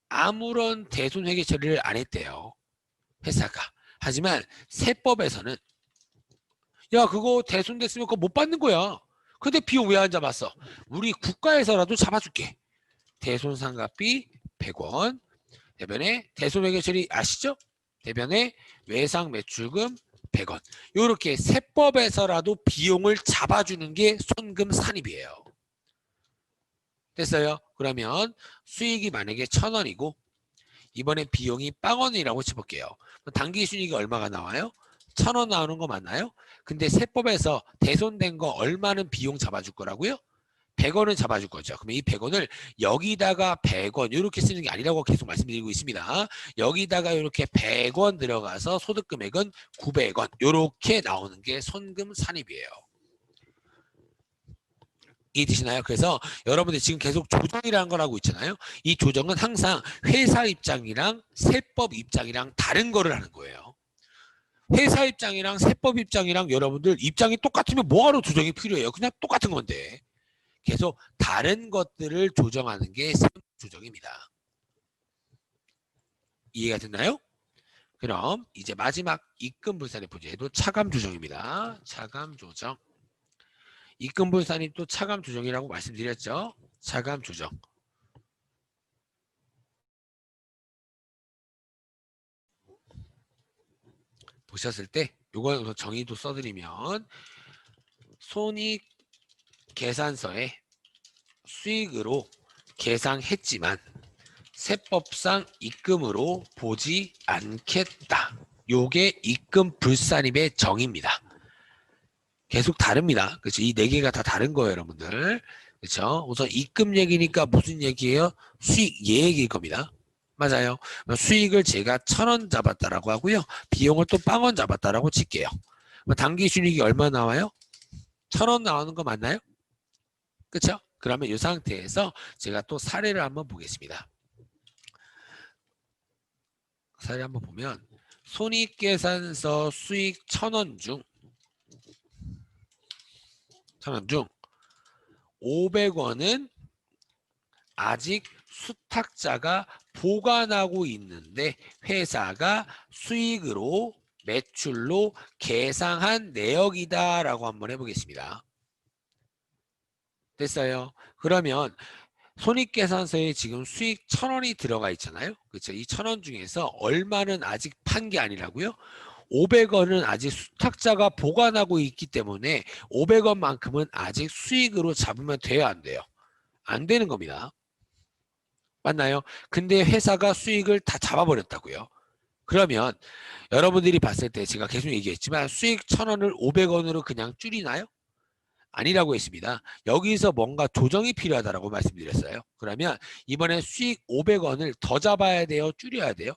아무런 대손 회계 처리를 안 했대요. 회사가. 하지만 세법에서는 야, 그거 대손됐으면 그거 못 받는 거야. 근데 비용 왜 안 잡았어? 우리 국가에서라도 잡아줄게. 대손상각비 100원. 대변에 대손회계처리 아시죠? 대변에 외상매출금 100원. 이렇게 세법에서라도 비용을 잡아주는 게 손금산입이에요. 됐어요? 그러면 수익이 만약에 1,000원이고 이번에 비용이 0원이라고 쳐볼게요. 당기순이익이 얼마가 나와요? 1,000원 나오는 거 맞나요? 근데 세법에서 대손된 거 얼마는 비용 잡아줄 거라고요? 100원은 잡아줄 거죠. 그러면 이 100원을 여기다가 100원 이렇게 쓰는 게 아니라고 계속 말씀드리고 있습니다. 여기다가 이렇게 100원 들어가서 소득 금액은 900원 이렇게 나오는 게 손금산입이에요. 이해되시나요? 그래서 여러분들 지금 계속 조정이라는 걸 하고 있잖아요. 이 조정은 항상 회사 입장이랑 세법 입장이랑 다른 거를 하는 거예요. 회사 입장이랑 세법 입장이랑 여러분들 입장이 똑같으면 뭐하러 조정이 필요해요? 그냥 똑같은 건데. 계속 다른 것들을 조정하는 게 세무 조정입니다. 이해가 됐나요? 그럼 이제 마지막 입금불산입 부재도 차감 조정입니다. 차감 조정. 입금불산입 또 차감 조정이라고 말씀드렸죠. 차감 조정. 보셨을 때 요거 정의도 써드리면 손익 계산서에 수익으로 계상했지만 세법상 입금으로 보지 않겠다. 요게 입금불산입의 정의입니다. 계속 다릅니다. 그렇죠? 이 네 개가 다 다른 거예요, 여러분들. 그렇죠? 우선 입금 얘기니까 무슨 얘기예요? 수익 얘기일 겁니다. 맞아요. 수익을 제가 1,000원 잡았다라고 하고요. 비용을 또 0원 잡았다라고 칠게요. 당기순이익이 얼마 나와요? 1,000원 나오는 거 맞나요? 그렇죠? 그러면 이 상태에서 제가 또 사례를 한번 보겠습니다. 사례 한번 보면 손익계산서 수익 1,000원 중 500원은 아직 수탁자가 보관하고 있는데 회사가 수익으로 매출로 계상한 내역이다 라고 한번 해보겠습니다. 됐어요? 그러면 손익계산서에 지금 수익 1,000원이 들어가 있잖아요. 그렇죠? 이 1,000원 중에서 얼마는 아직 판 게 아니라고요? 500원은 아직 수탁자가 보관하고 있기 때문에 500원만큼은 아직 수익으로 잡으면 돼야 안 돼요? 안 되는 겁니다. 맞나요? 근데 회사가 수익을 다 잡아버렸다고요. 그러면 여러분들이 봤을 때 제가 계속 얘기했지만 수익 1,000원을 500원으로 그냥 줄이나요? 아니라고 했습니다. 여기서 뭔가 조정이 필요하다고 말씀드렸어요. 그러면 이번에 수익 500원을 더 잡아야 돼요? 줄여야 돼요?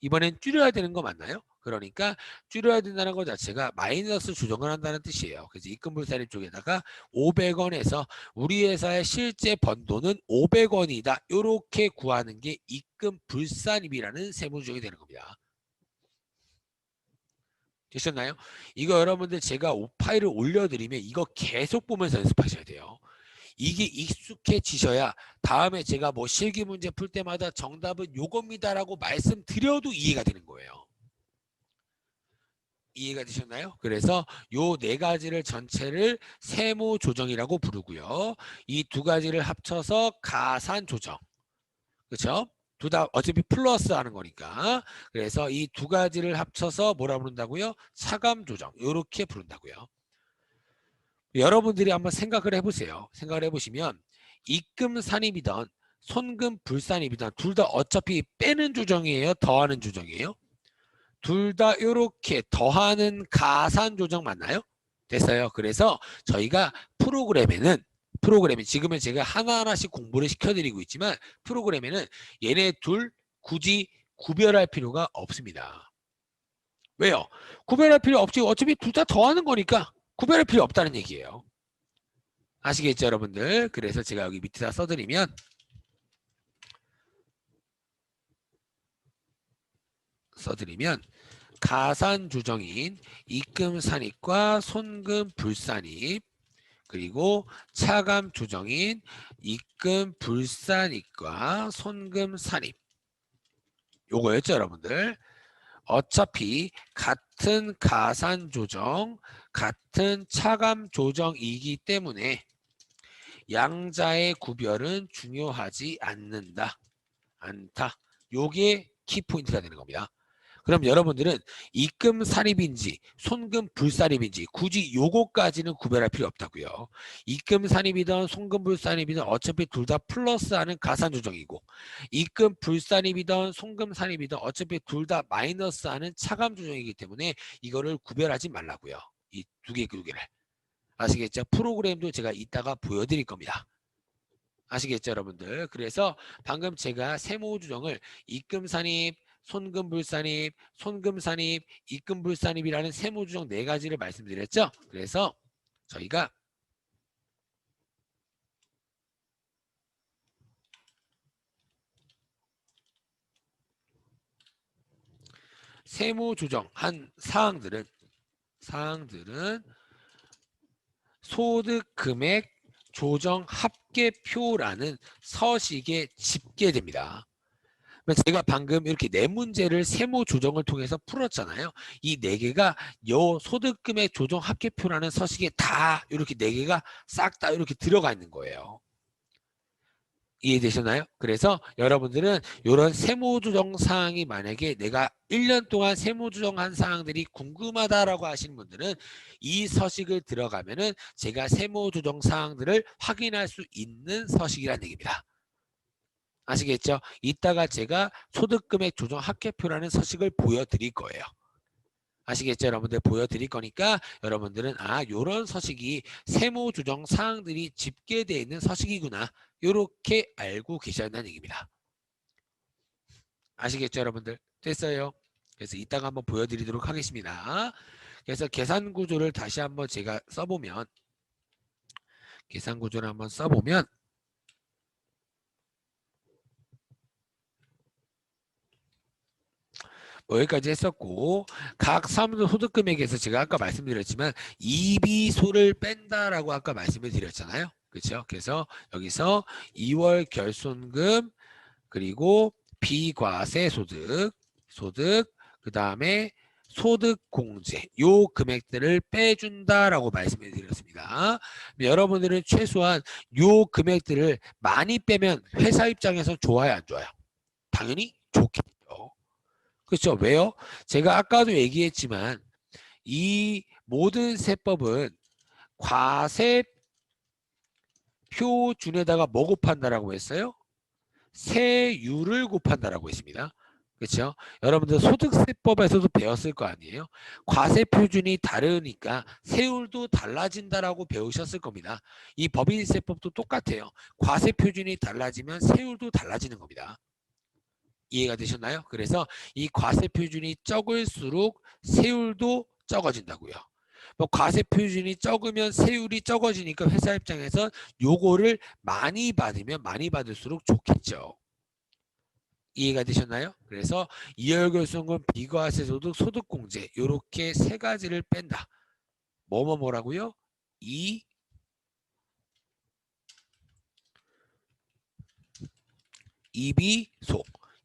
이번엔 줄여야 되는 거 맞나요? 그러니까 줄여야 된다는 것 자체가 마이너스 조정을 한다는 뜻이에요. 그래서 입금불산입 쪽에다가 500원에서 우리 회사의 실제 번 돈은 500원이다. 이렇게 구하는 게 입금불산입이라는 세무조정이 되는 겁니다. 되셨나요? 이거 여러분들 제가 파일을 올려드리면 이거 계속 보면서 연습하셔야 돼요. 이게 익숙해지셔야 다음에 제가 뭐 실기 문제 풀 때마다 정답은 요겁니다라고 말씀드려도 이해가 되는 거예요. 이해가 되셨나요? 그래서 요 네 가지를 전체를 세무조정이라고 부르고요. 이 두 가지를 합쳐서 가산조정. 그렇죠? 둘 다 어차피 플러스 하는 거니까. 그래서 이 두 가지를 합쳐서 뭐라 부른다고요? 차감조정. 이렇게 부른다고요. 여러분들이 한번 생각을 해보세요. 생각을 해보시면 입금산입이든 손금불산입이든 둘 다 어차피 빼는 조정이에요? 더하는 조정이에요? 둘 다 이렇게 더하는 가산조정 맞나요? 됐어요. 그래서 저희가 프로그램에는 프로그램이 지금은 제가 하나하나씩 공부를 시켜드리고 있지만 프로그램에는 얘네 둘 굳이 구별할 필요가 없습니다. 왜요? 구별할 필요 없지. 어차피 둘 다 더하는 거니까 구별할 필요 없다는 얘기예요. 아시겠죠, 여러분들? 그래서 제가 여기 밑에다 써드리면 가산조정인 입금산입과 손금불산입 그리고 차감조정인 입금불산입과 손금산입 요거였죠, 여러분들? 어차피 같은 가산조정, 같은 차감조정이기 때문에 양자의 구별은 중요하지 않다. 요게 키포인트가 되는 겁니다. 그럼 여러분들은 입금 산입인지 손금 불산입인지 굳이 요거까지는 구별할 필요 없다고요. 입금 산입이든 손금 불산입이든 어차피 둘 다 플러스하는 가산 조정이고 입금 불산입이든 손금 산입이든 어차피 둘 다 마이너스하는 차감 조정이기 때문에 이거를 구별하지 말라고요. 이 두 개를. 아시겠죠? 프로그램도 제가 이따가 보여드릴 겁니다. 아시겠죠, 여러분들? 그래서 방금 제가 세무조정을 입금산입, 손금불산입, 손금산입, 입금불산입이라는 세무조정 4가지를 말씀드렸죠. 그래서 저희가 세무조정한 사항들은 소득금액 조정 합계표라는 서식에 집계됩니다. 제가 방금 이렇게 4문제를 세무조정을 통해서 풀었잖아요. 이 4개가 요 소득금액 조정 합계표라는 서식에 다 이렇게 4개가 싹 다 이렇게 들어가 있는 거예요. 이해되셨나요? 그래서 여러분들은 이런 세무조정 사항이 만약에 내가 1년 동안 세무조정한 사항들이 궁금하다라고 하시는 분들은 이 서식을 들어가면은 제가 세무조정 사항들을 확인할 수 있는 서식이라는 얘기입니다. 아시겠죠? 이따가 제가 소득금액 조정 합계표라는 서식을 보여드릴 거예요. 아시겠죠? 여러분들 보여드릴 거니까 여러분들은 요런 서식이 세무조정 사항들이 집계되어 있는 서식이구나. 요렇게 알고 계셔야 한다는 얘기입니다. 아시겠죠? 여러분들? 됐어요? 그래서 이따가 한번 보여드리도록 하겠습니다. 그래서 계산구조를 다시 한번 제가 써보면 계산구조를 한번 써보면 여기까지 했었고 각 사무소 소득금액에서 제가 아까 말씀드렸지만 이비소를 뺀다라고 아까 말씀을 드렸잖아요. 그렇죠? 그래서 여기서 2월 결손금 그리고 비과세 소득 그 다음에 소득공제 요 금액들을 빼준다라고 말씀을 드렸습니다. 여러분들은 최소한 요 금액들을 많이 빼면 회사 입장에서 좋아요 안 좋아요? 당연히 좋겠죠. 그렇죠. 왜요? 제가 아까도 얘기했지만 이 모든 세법은 과세 표준에다가 뭐 곱한다라고 했어요? 세율을 곱한다라고 했습니다. 그렇죠? 여러분들 소득세법에서도 배웠을 거 아니에요? 과세 표준이 다르니까 세율도 달라진다라고 배우셨을 겁니다. 이 법인세법도 똑같아요. 과세 표준이 달라지면 세율도 달라지는 겁니다. 이해가 되셨나요? 그래서 이 과세 표준이 적을수록 세율도 적어진다고요. 뭐 과세 표준이 적으면 세율이 적어지니까 회사 입장에서 요거를 많이 받으면 많이 받을수록 좋겠죠. 이해가 되셨나요? 그래서 이월결손금 비과세 소득 소득공제 요렇게 3가지를 뺀다. 뭐라고요?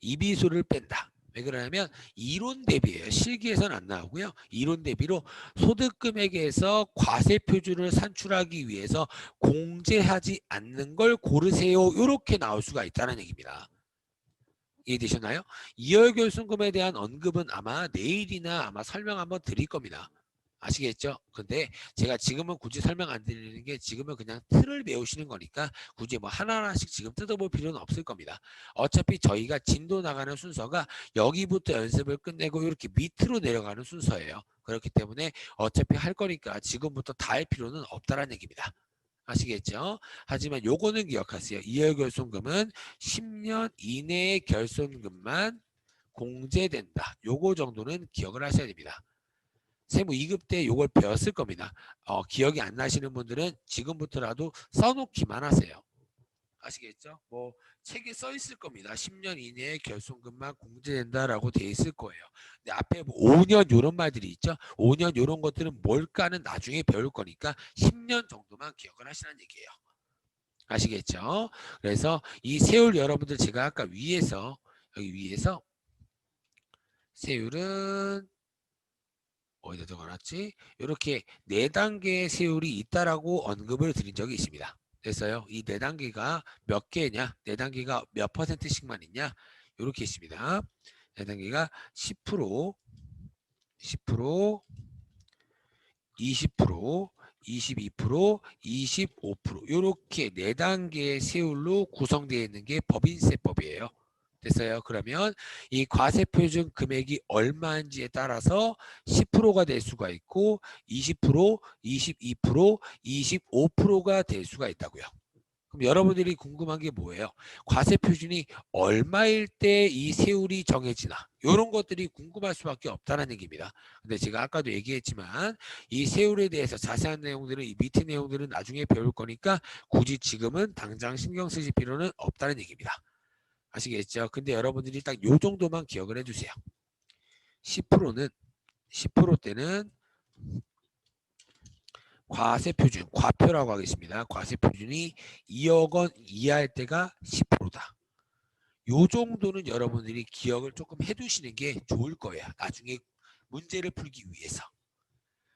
이비소를 뺀다. 왜 그러냐면 이론 대비예요. 실기에서는 안 나오고요. 이론 대비로 소득금액에서 과세 표준을 산출하기 위해서 공제하지 않는 걸 고르세요. 이렇게 나올 수가 있다는 얘기입니다. 이해되셨나요? 이월결손금에 대한 언급은 아마 내일이나 아마 설명 한번 드릴 겁니다. 아시겠죠? 근데 제가 지금은 굳이 설명 안 드리는 게 지금은 그냥 틀을 배우시는 거니까 굳이 뭐 하나하나씩 지금 뜯어볼 필요는 없을 겁니다. 어차피 저희가 진도 나가는 순서가 여기부터 연습을 끝내고 이렇게 밑으로 내려가는 순서예요. 그렇기 때문에 어차피 할 거니까 지금부터 다 할 필요는 없다라는 얘기입니다. 아시겠죠? 하지만 요거는 기억하세요. 이월결손금은 10년 이내의 결손금만 공제된다. 요거 정도는 기억을 하셔야 됩니다. 세무 2급 때 요걸 배웠을 겁니다. 기억이 안 나시는 분들은 지금부터라도 써놓기만 하세요. 아시겠죠? 뭐 책에 써 있을 겁니다. 10년 이내에 결손금만 공제된다라고 돼 있을 거예요. 근데 앞에 뭐 5년 이런 말들이 있죠. 5년 이런 것들은 뭘까는 나중에 배울 거니까 10년 정도만 기억을 하시라는 얘기예요. 아시겠죠? 그래서 이 세율 여러분들 제가 아까 위에서 여기 위에서 세율은 어디다 적어놨지? 이렇게 4단계의 세율이 있다라고 언급을 드린 적이 있습니다. 그래서요, 이 4단계가 몇 개냐? 4단계가 몇 %씩만 있냐? 이렇게 있습니다. 4단계가 10%, 10%, 20%, 22%, 25% 이렇게 4단계의 세율로 구성되어 있는 게 법인세법이에요. 됐어요. 그러면 이 과세표준 금액이 얼마인지에 따라서 10%가 될 수가 있고 20%, 22%, 25%가 될 수가 있다고요. 그럼 여러분들이 궁금한 게 뭐예요? 과세표준이 얼마일 때 이 세율이 정해지나 이런 것들이 궁금할 수밖에 없다는 얘기입니다. 근데 제가 아까도 얘기했지만 이 세율에 대해서 자세한 내용들은 이 밑에 내용들은 나중에 배울 거니까 굳이 지금은 당장 신경 쓰실 필요는 없다는 얘기입니다. 아시겠죠? 근데 여러분들이 딱 요 정도만 기억을 해주세요. 10%는 10%대는 과세표준, 과표라고 하겠습니다. 과세표준이 2억 원 이하일 때가 10%다. 요 정도는 여러분들이 기억을 조금 해두시는 게 좋을 거예요. 나중에 문제를 풀기 위해서.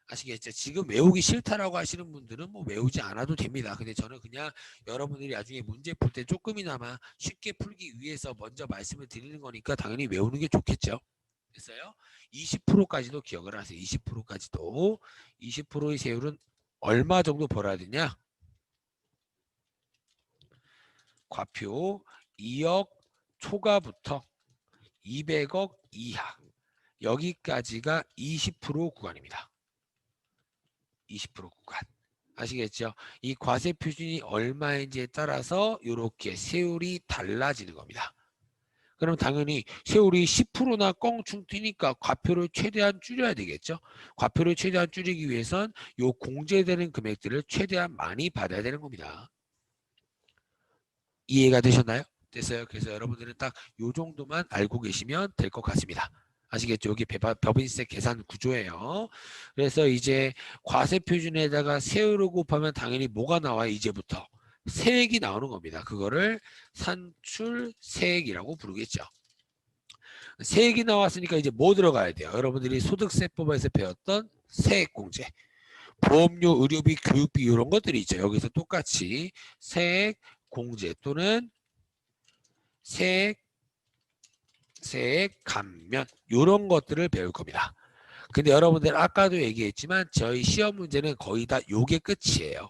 아시겠죠? 지금 외우기 싫다라고 하시는 분들은 뭐 외우지 않아도 됩니다. 근데 저는 그냥 여러분들이 나중에 문제 풀 때 조금이나마 쉽게 풀기 위해서 먼저 말씀을 드리는 거니까 당연히 외우는 게 좋겠죠. 됐어요? 20%까지도 기억을 하세요. 20%까지도. 20%의 세율은 얼마 정도 벌어야 되냐? 과표 2억 초과부터 200억 이하. 여기까지가 20% 구간입니다. 20% 구간. 아시겠죠? 이 과세 표준이 얼마인지에 따라서 이렇게 세율이 달라지는 겁니다. 그럼 당연히 세율이 10%나 껑충 뛰니까 과표를 최대한 줄여야 되겠죠. 과표를 최대한 줄이기 위해선 요 공제되는 금액들을 최대한 많이 받아야 되는 겁니다. 이해가 되셨나요? 됐어요. 그래서 여러분들은 딱 요 정도만 알고 계시면 될 것 같습니다. 아시겠죠? 여기 법인세 계산 구조예요. 그래서 이제 과세 표준에다가 세율을 곱하면 당연히 뭐가 나와요? 이제부터 세액이 나오는 겁니다. 그거를 산출세액이라고 부르겠죠. 세액이 나왔으니까 이제 뭐 들어가야 돼요? 여러분들이 소득세법에서 배웠던 세액공제, 보험료, 의료비, 교육비 이런 것들이 있죠. 여기서 똑같이 세액 공제 또는 세액 감면 이런 것들을 배울 겁니다. 근데 여러분들 아까도 얘기했지만 저희 시험 문제는 거의 다 요게 끝이에요.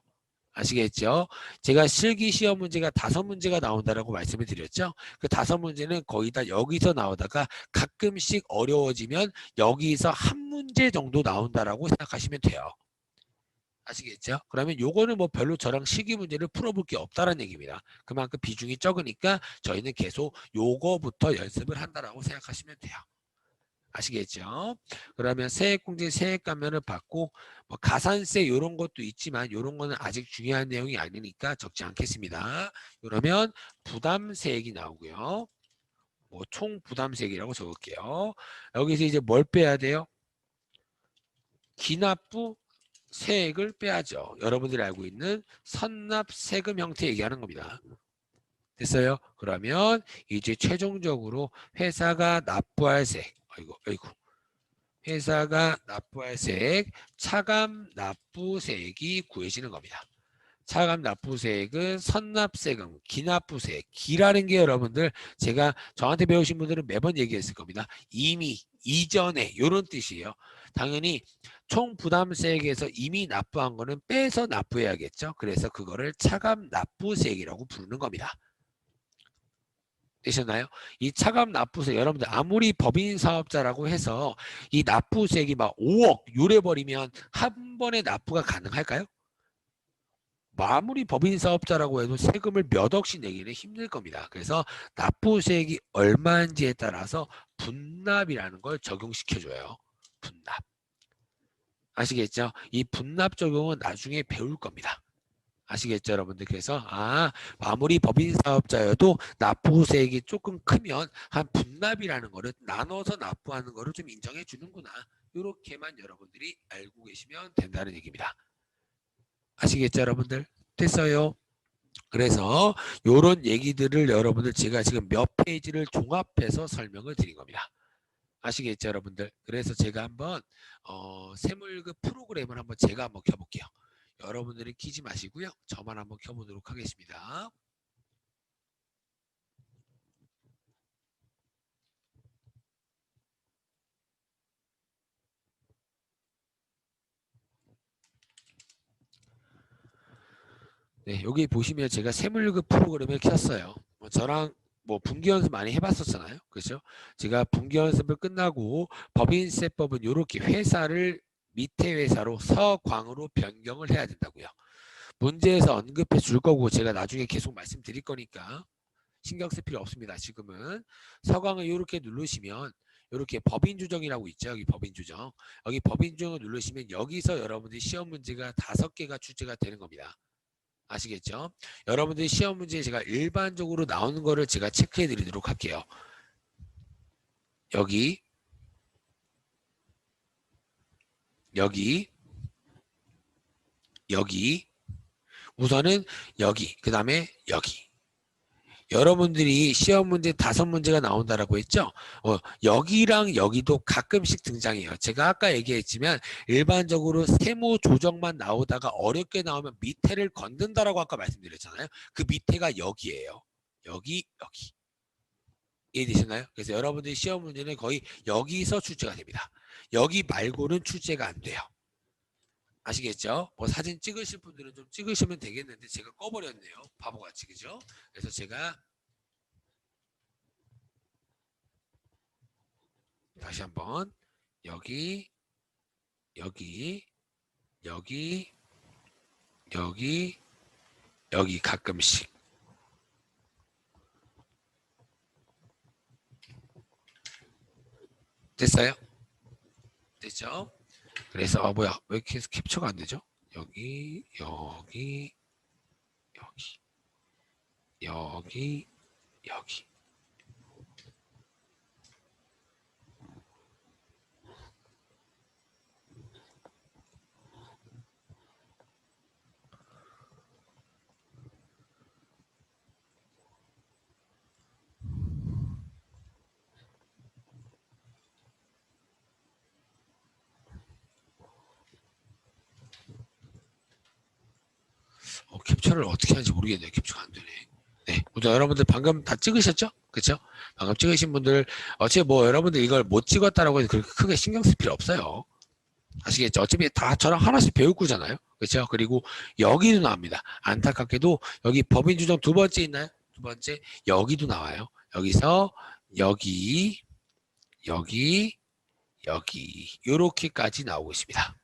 아시겠죠? 제가 실기 시험 문제가 5문제가 나온다라고 말씀을 드렸죠. 그 5문제는 거의 다 여기서 나오다가 가끔씩 어려워지면 여기서 한 문제 정도 나온다라고 생각하시면 돼요. 아시겠죠? 그러면 요거는 뭐 별로 저랑 실기 문제를 풀어볼 게 없다는 얘기입니다. 그만큼 비중이 적으니까 저희는 계속 요거부터 연습을 한다라고 생각하시면 돼요. 아시겠죠? 그러면 세액공제 세액감면을 받고 뭐 가산세 이런 것도 있지만 이런 거는 아직 중요한 내용이 아니니까 적지 않겠습니다. 그러면 부담세액이 나오고요. 뭐 총 부담세액이라고 적을게요. 여기서 이제 뭘 빼야 돼요? 기납부 세액을 빼야죠. 여러분들이 알고 있는 선납세금 형태 얘기하는 겁니다. 됐어요? 그러면 이제 최종적으로 회사가 납부할 세액, 아이고, 회사가 납부할 세액, 차감 납부세액이 구해지는 겁니다. 차감 납부세액은 선납세금, 기납부세액, 기라는 게 여러분들 제가 저한테 배우신 분들은 매번 얘기했을 겁니다. 이미, 이전에 이런 뜻이에요. 당연히 총 부담세액에서 이미 납부한 거는 빼서 납부해야겠죠. 그래서 그거를 차감 납부세액이라고 부르는 겁니다. 되셨나요? 이 차감 납부세 여러분들 아무리 법인 사업자라고 해서 이 납부세액이 막 5억 요래 버리면 한 번에 납부가 가능할까요? 아무리 법인 사업자라고 해도 세금을 몇 억씩 내기는 힘들 겁니다. 그래서 납부세액이 얼마인지에 따라서 분납이라는 걸 적용시켜줘요. 분납. 아시겠죠? 이 분납 적용은 나중에 배울 겁니다. 아시겠죠, 여러분들? 그래서 아무리 법인 사업자여도 납부세액이 조금 크면 한 분납이라는 거를 나눠서 납부하는 거를 좀 인정해 주는구나. 이렇게만 여러분들이 알고 계시면 된다는 얘기입니다. 아시겠죠, 여러분들? 됐어요? 그래서 이런 얘기들을 여러분들 제가 지금 몇 페이지를 종합해서 설명을 드린 겁니다. 아시겠죠, 여러분들? 그래서 제가 한번 세무일급 프로그램을 한번 제가 한번 켜볼게요. 여러분들은 키지 마시고요. 저만 한번 켜보도록 하겠습니다. 네, 여기 보시면 제가 세무일급 프로그램을 켰어요. 저랑 분기 연습 많이 해봤었잖아요. 그렇죠? 제가 분기 연습을 끝나고 법인세법은 이렇게 회사를 밑에 회사로 서광으로 변경을 해야 된다고요. 문제에서 언급해 줄 거고 제가 나중에 계속 말씀드릴 거니까 신경 쓸 필요 없습니다. 지금은 서광을 이렇게 누르시면 이렇게 법인주정이라고 있죠. 여기 법인주정. 여기 법인주정을 누르시면 여기서 여러분들이 시험 문제가 5개가 출제가 되는 겁니다. 아시겠죠? 여러분들이 시험 문제에 제가 일반적으로 나오는 거를 제가 체크해 드리도록 할게요. 여기 우선은 여기 그 다음에 여기 여러분들이 시험 문제 5문제가 나온다라고 했죠? 여기랑 여기도 가끔씩 등장해요. 제가 아까 얘기했지만 일반적으로 세무 조정만 나오다가 어렵게 나오면 밑에를 건든다라고 아까 말씀드렸잖아요. 그 밑에가 여기예요. 여기. 이해되시나요? 그래서 여러분들이 시험 문제는 거의 여기서 출제가 됩니다. 여기 말고는 출제가 안 돼요. 아시겠죠? 사진 찍으실 분들은 좀 찍으시면 되겠는데 제가 꺼버렸네요. 바보같이, 그죠? 그래서 제가 다시 한번 여기 가끔씩 됐어요? 됐죠? 그래서 뭐야 왜 이렇게 캡처가 안 되죠? 여기 캡처를 어떻게 하는지 모르겠네요. 캡처가 안 되네. 네, 우선 여러분들 방금 다 찍으셨죠? 그렇죠? 방금 찍으신 분들 어차피 여러분들 이걸 못 찍었다라고 해서 그렇게 크게 신경 쓸 필요 없어요. 아시겠죠? 어차피 다 저랑 하나씩 배울 거잖아요. 그렇죠? 그리고 여기도 나옵니다. 안타깝게도 여기 법인 주정 2번째 있나요? 2번째 여기도 나와요. 여기서 여기 요렇게까지 나오고 있습니다.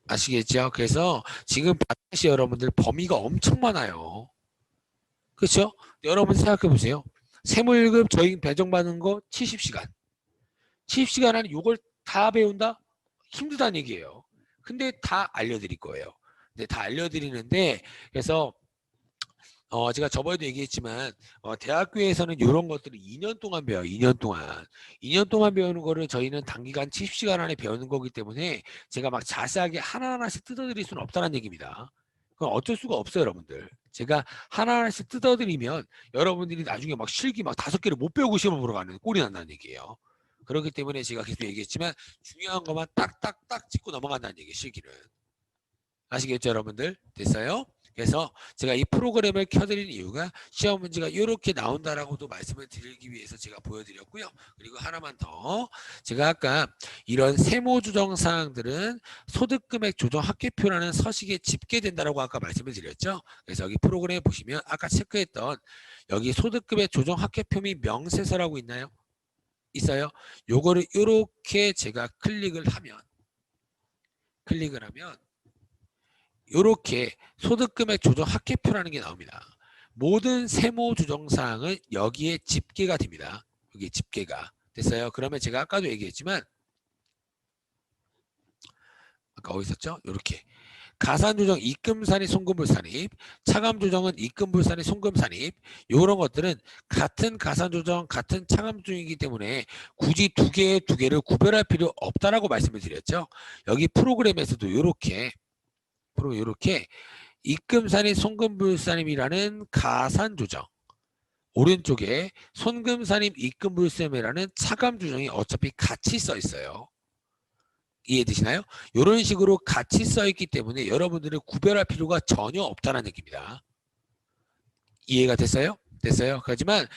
아시겠죠? 그래서 지금 바깥이 여러분들 범위가 엄청 많아요. 그렇죠? 여러분 생각해 보세요. 세무일급 저희 배정받는 거 70시간. 70시간 안에 이걸 다 배운다? 힘들다는 얘기예요. 근데 다 알려드릴 거예요. 근데 다 알려드리는데 그래서 제가 저번에도 얘기했지만 대학교에서는 이런 것들을 2년 동안 배워요. 2년 동안. 2년 동안 배우는 거를 저희는 단기간 70시간 안에 배우는 거기 때문에 제가 막 자세하게 하나하나씩 뜯어드릴 수는 없다는 얘기입니다. 그건 어쩔 수가 없어요, 여러분들. 제가 하나하나씩 뜯어드리면 여러분들이 나중에 막 실기 막 5개를 못 배우고 시험을 보러 가는 꼴이 난다는 얘기예요. 그렇기 때문에 제가 계속 얘기했지만 중요한 것만 딱딱딱 짚고 넘어간다는 얘기예요, 실기는. 아시겠죠, 여러분들? 됐어요? 그래서 제가 이 프로그램을 켜드린 이유가 시험 문제가 이렇게 나온다라고도 말씀을 드리기 위해서 제가 보여드렸고요. 그리고 하나만 더 제가 아까 이런 세무조정 사항들은 소득금액 조정 합계표라는 서식에 집계된다라고 아까 말씀을 드렸죠. 그래서 여기 프로그램에 보시면 아까 체크했던 여기 소득금액 조정 합계표 및 명세서라고 있나요? 있어요. 요거를 이렇게 제가 클릭을 하면 이렇게 소득금액 조정 합계표라는 게 나옵니다. 모든 세무 조정 사항은 여기에 집계가 됩니다. 여기 집계가 됐어요. 그러면 제가 아까도 얘기했지만 아까 어디 있었죠? 이렇게 가산조정 입금산입 송금불산입, 차감조정은 입금불산입 송금산입 이런 것들은 같은 가산조정 같은 차감조정이기 때문에 굳이 두 개를 구별할 필요 없다라고 말씀을 드렸죠. 여기 프로그램에서도 이렇게 입금산입 송금불산입이라는 가산조정 오른쪽에 손금산입 입금불산입이라는 차감조정이 어차피 같이 써 있어요. 이해되시나요? 이런 식으로 같이 써있기 때문에 여러분들은 구별할 필요가 전혀 없다는 얘기입니다. 이해가 됐어요? 됐어요? 하지만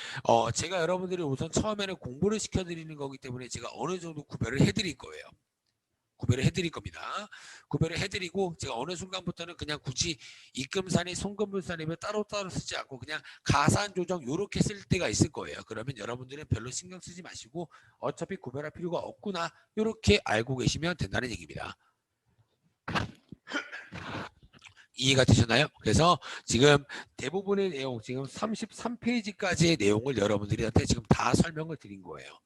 제가 여러분들이 우선 처음에는 공부를 시켜드리는 거기 때문에 제가 어느 정도 구별을 해드릴 거예요. 구별을 해드릴 겁니다. 구별을 해드리고 제가 어느 순간부터는 그냥 굳이 입금산입, 송금불산입을 따로따로 쓰지 않고 그냥 가산조정 이렇게 쓸 때가 있을 거예요. 그러면 여러분들은 별로 신경 쓰지 마시고 어차피 구별할 필요가 없구나 이렇게 알고 계시면 된다는 얘기입니다. 이해가 되셨나요? 그래서 지금 대부분의 내용 지금 33페이지까지의 내용을 여러분들한테 지금 다 설명을 드린 거예요.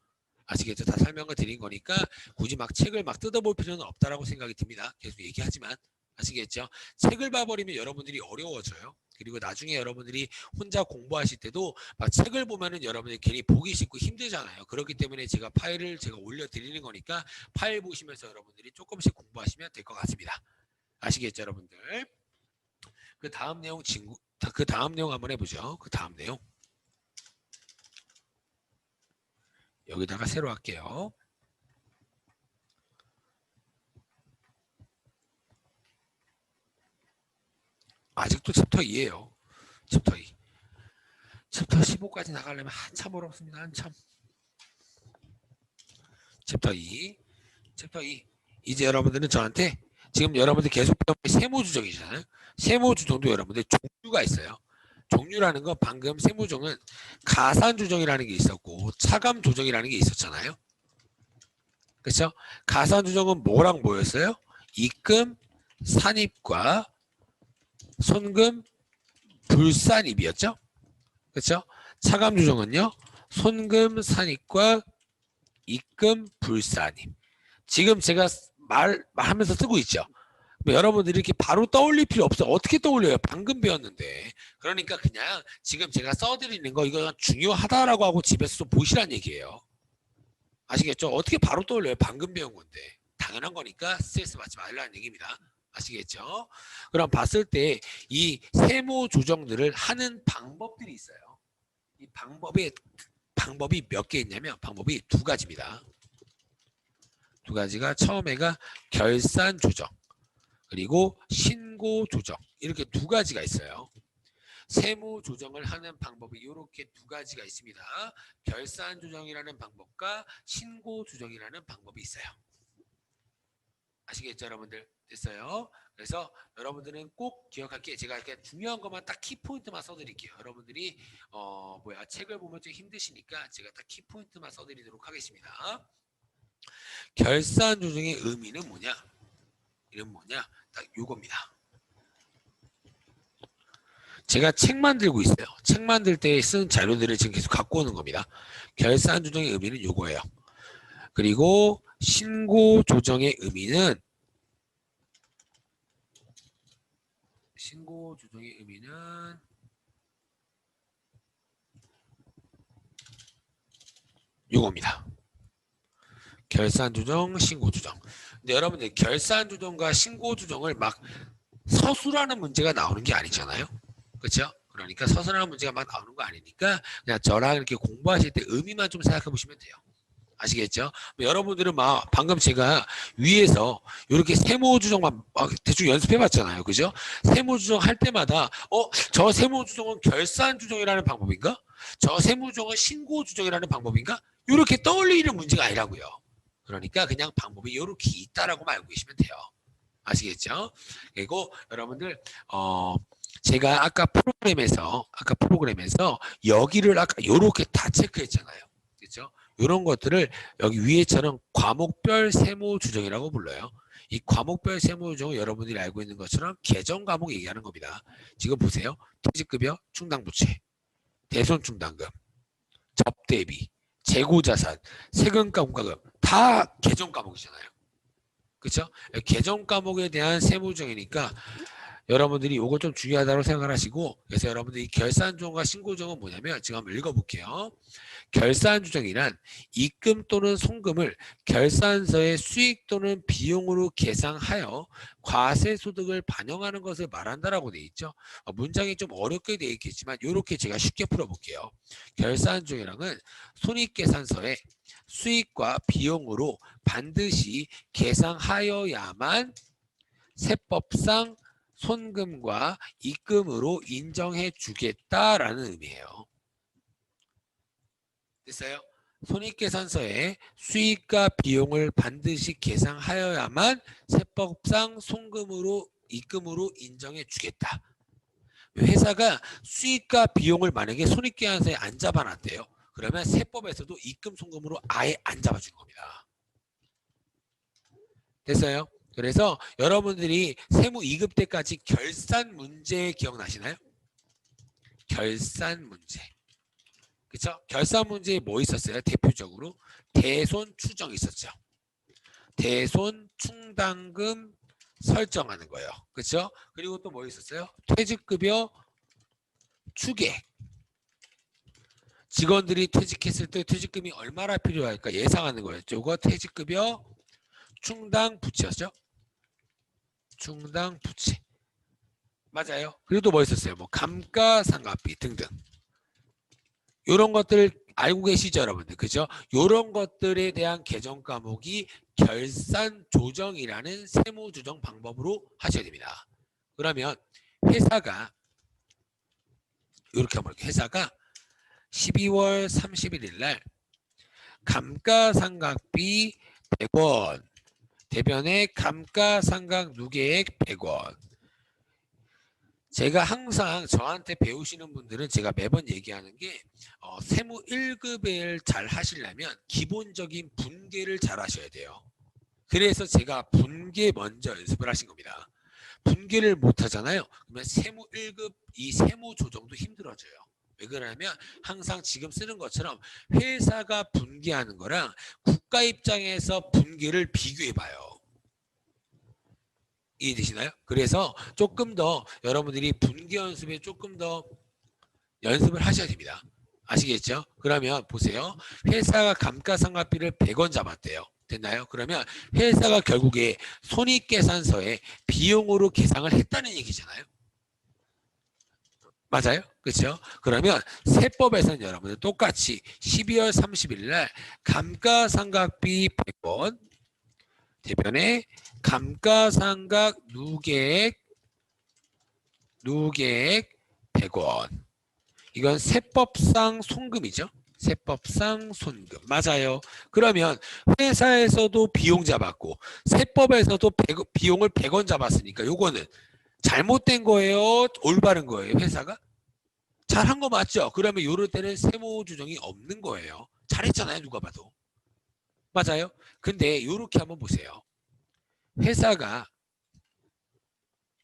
아시겠죠? 다 설명을 드린 거니까 굳이 막 책을 막 뜯어볼 필요는 없다라고 생각이 듭니다. 계속 얘기하지만 아시겠죠? 책을 봐버리면 여러분들이 어려워져요. 그리고 나중에 여러분들이 혼자 공부하실 때도 막 책을 보면은 여러분들이 괜히 보기 싫고 힘들잖아요. 그렇기 때문에 제가 파일을 제가 올려드리는 거니까 파일 보시면서 여러분들이 조금씩 공부하시면 될 것 같습니다. 아시겠죠, 여러분들? 그 다음 내용 한번 해보죠. 그 다음 내용. 여기다가 새로 할게요. 아직도 챕터 2예요. 챕터 2. 챕터 15까지 나가려면 한참 어렵습니다. 한참. 챕터 2. 챕터 2. 이제 여러분들은 저한테 지금 여러분들 계속 배운 세무조정이잖아요. 세무조정도 여러분들 종류가 있어요. 종류라는 건 방금 세무조정은 가산조정이라는 게 있었고 차감조정이라는 게 있었잖아요. 그렇죠? 가산조정은 뭐랑 뭐였어요? 입금, 산입과 손금, 불산입이었죠? 그렇죠? 차감조정은요. 손금, 산입과 입금, 불산입. 지금 제가 말하면서 쓰고 있죠. 여러분들이 이렇게 바로 떠올릴 필요 없어요. 어떻게 떠올려요? 방금 배웠는데. 그러니까 그냥 지금 제가 써드리는 거 이거 중요하다라고 하고 집에서 좀 보시란 얘기예요. 아시겠죠? 어떻게 바로 떠올려요? 방금 배운 건데. 당연한 거니까 스트레스 받지 말라는 얘기입니다. 아시겠죠? 그럼 봤을 때 이 세무 조정들을 하는 방법들이 있어요. 이 방법이 몇 개 있냐면 방법이 두 가지입니다. 두 가지가 처음에가 결산 조정 그리고 신고 조정 이렇게 두 가지가 있어요. 세무 조정을 하는 방법이 이렇게 두 가지가 있습니다. 결산 조정이라는 방법과 신고 조정이라는 방법이 있어요. 아시겠죠, 여러분들? 됐어요? 그래서 여러분들은 꼭 기억할 게 제가 이렇게 중요한 것만 딱 키포인트만 써드릴게요. 여러분들이 책을 보면 좀 힘드시니까 제가 딱 키포인트만 써드리도록 하겠습니다. 결산 조정의 의미는 뭐냐? 이름 뭐냐? 딱 요겁니다. 제가 책 만들고 있어요. 책 만들 때 쓴 자료들을 지금 계속 갖고 오는 겁니다. 결산 조정의 의미는 요거예요. 그리고 신고 조정의 의미는 요겁니다. 결산 조정, 신고 조정. 근데 여러분들 결산 조정과 신고 조정을 막 서술하는 문제가 나오는 게 아니잖아요. 그렇죠? 그러니까 서술하는 문제가 막 나오는 거 아니니까 그냥 저랑 이렇게 공부하실 때 의미만 좀 생각해 보시면 돼요. 아시겠죠? 여러분들은 막 방금 제가 위에서 이렇게 세무조정만 대충 연습해 봤잖아요. 그죠? 세무조정 할 때마다 저 세무조정은 결산조정이라는 방법인가? 저 세무조정은 신고조정이라는 방법인가? 이렇게 떠올리는 문제가 아니라고요. 그러니까 그냥 방법이 이렇게 있다라고 알고 계시면 돼요. 아시겠죠? 그리고 여러분들 제가 아까 프로그램에서 여기를 아까 이렇게 다 체크했잖아요. 그렇죠? 이런 것들을 여기 위에처럼 과목별 세무 조정이라고 불러요. 이 과목별 세무 조정은 여러분들이 알고 있는 것처럼 계정 과목 얘기하는 겁니다. 지금 보세요. 퇴직급여, 충당부채, 대손충당금, 접대비, 재고자산, 세금과목과금 다 계정 과목이잖아요. 그렇죠? 계정 과목에 대한 세무조정이니까 여러분들이 이거 좀 중요하다고 생각을 하시고, 그래서 여러분들이 결산조정과 신고조정은 뭐냐면 지금 한번 읽어볼게요. 결산조정이란 입금 또는 송금을 결산서의 수익 또는 비용으로 계상하여 과세소득을 반영하는 것을 말한다라고 돼 있죠. 문장이 좀 어렵게 돼 있겠지만 이렇게 제가 쉽게 풀어볼게요. 결산조정이란 손익계산서에 수익과 비용으로 반드시 계상하여야만 세법상 손금과 입금으로 인정해 주겠다라는 의미예요. 됐어요? 손익계산서에 수익과 비용을 반드시 계상하여야만 세법상 손금으로 입금으로 인정해 주겠다. 회사가 수익과 비용을 만약에 손익계산서에 안 잡아놨대요. 그러면 세법에서도 입금 송금으로 아예 안 잡아주는 겁니다. 됐어요? 그래서 여러분들이 세무 2급 때까지 결산 문제 기억나시나요? 결산 문제. 그쵸? 결산 문제에 뭐 있었어요? 대표적으로 대손 추정 있었죠. 대손 충당금 설정하는 거예요. 그쵸? 그리고 또 뭐 있었어요? 퇴직급여 추계. 직원들이 퇴직했을 때 퇴직금이 얼마나 필요할까 예상하는 거였죠. 이거 퇴직급여 충당 부채였죠. 충당 부채. 맞아요. 그리고 또 뭐 있었어요? 뭐 감가상각비 등등. 이런 것들 알고 계시죠, 여러분들? 그죠? 이런 것들에 대한 개정 과목이 결산 조정이라는 세무 조정 방법으로 하셔야 됩니다. 그러면 회사가 이렇게 한번 회사가 12월 31일 날 감가상각비 100원, 대변에 감가상각 누계액 100원. 제가 항상 저한테 배우시는 분들은 제가 매번 얘기하는 게 세무 1급을 잘 하시려면 기본적인 분계를 잘 하셔야 돼요. 그래서 제가 분계 먼저 연습을 하신 겁니다. 분계를 못 하잖아요. 그러면 세무 1급 이 세무 조정도 힘들어져요. 왜 그러냐면 항상 지금 쓰는 것처럼 회사가 분계하는 거랑 국가 입장에서 분계를 비교해 봐요. 이해되시나요? 그래서 조금 더 여러분들이 분계 연습에 조금 더 연습을 하셔야 됩니다. 아시겠죠? 그러면 보세요. 회사가 감가상각비를 100원 잡았대요. 됐나요? 그러면 회사가 결국에 손익계산서에 비용으로 계상을 했다는 얘기잖아요. 맞아요? 그렇죠? 그러면 세법에서는 여러분들 똑같이 12월 30일 날 감가상각비 100원 대변에 감가상각 누계액 100원. 이건 세법상 손금이죠. 세법상 손금. 맞아요. 그러면 회사에서도 비용 잡았고 세법에서도 비용을 100원 잡았으니까 요거는 잘못된 거예요? 올바른 거예요? 회사가? 잘한 거 맞죠? 그러면 요럴 때는 세무조정이 없는 거예요. 잘했잖아요. 누가 봐도. 맞아요. 근데 요렇게 한번 보세요. 회사가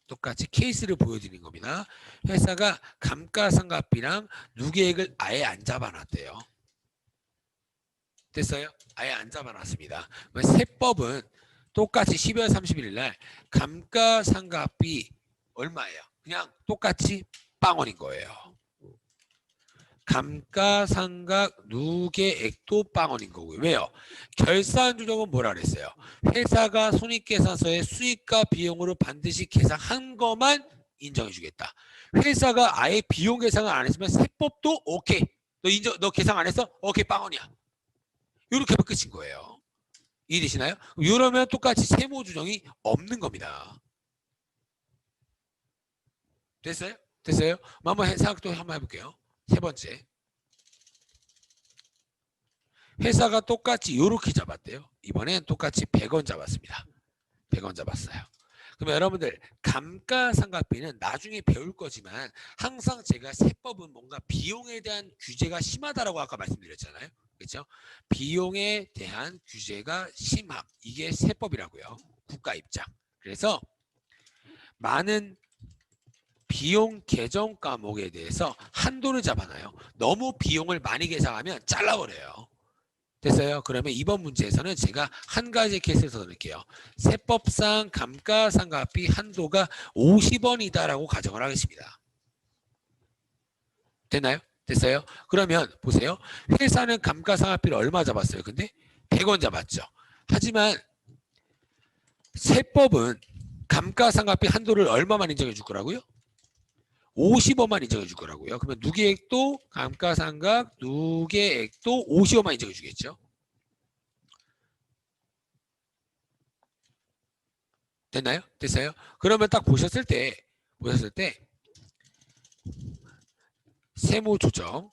똑같이 케이스를 보여드리는 겁니다. 회사가 감가상각비랑 누계액을 아예 안 잡아놨대요. 됐어요? 아예 안 잡아놨습니다. 세법은 똑같이 12월 31일 날 감가상각비 얼마예요? 그냥 똑같이 빵원인 거예요. 감가상각 누계액도 빵원인 거고요. 왜요? 결산조정은 뭐라 그랬어요? 회사가 손익계산서에 수익과 비용으로 반드시 계상한 것만 인정해 주겠다. 회사가 아예 비용 계상을 안 했으면 세법도 오케이. 너 계상 안 했어? 오케이 빵원이야. 이렇게 하면 끝인 거예요. 이해되시나요? 이러면 똑같이 세무조정이 없는 겁니다. 됐어요? 됐어요? 한번 생각도 한번 해볼게요. 세 번째. 회사가 똑같이 이렇게 잡았대요. 이번엔 똑같이 100원 잡았습니다. 100원 잡았어요. 그러면 여러분들 감가상각비는 나중에 배울 거지만 항상 제가 세법은 뭔가 비용에 대한 규제가 심하다라고 아까 말씀드렸잖아요. 그렇죠? 비용에 대한 규제가 심함. 이게 세법이라고요. 국가 입장. 그래서 많은 비용 계정 과목에 대해서 한도를 잡아놔요. 너무 비용을 많이 계산하면 잘라버려요. 됐어요? 그러면 이번 문제에서는 제가 한 가지 케이스를 더 넣을게요. 세법상 감가상각비 한도가 50원이다라고 가정을 하겠습니다. 됐나요? 됐어요? 그러면 보세요. 회사는 감가상각비를 얼마 잡았어요? 근데 100원 잡았죠. 하지만 세법은 감가상각비 한도를 얼마만 인정해 줄 거라고요? 50원만 인정해 줄 거라고요. 그러면 누계액도 감가상각 누계액도 50원만 인정해 주겠죠. 됐나요? 됐어요? 그러면 딱 보셨을 때 세무 조정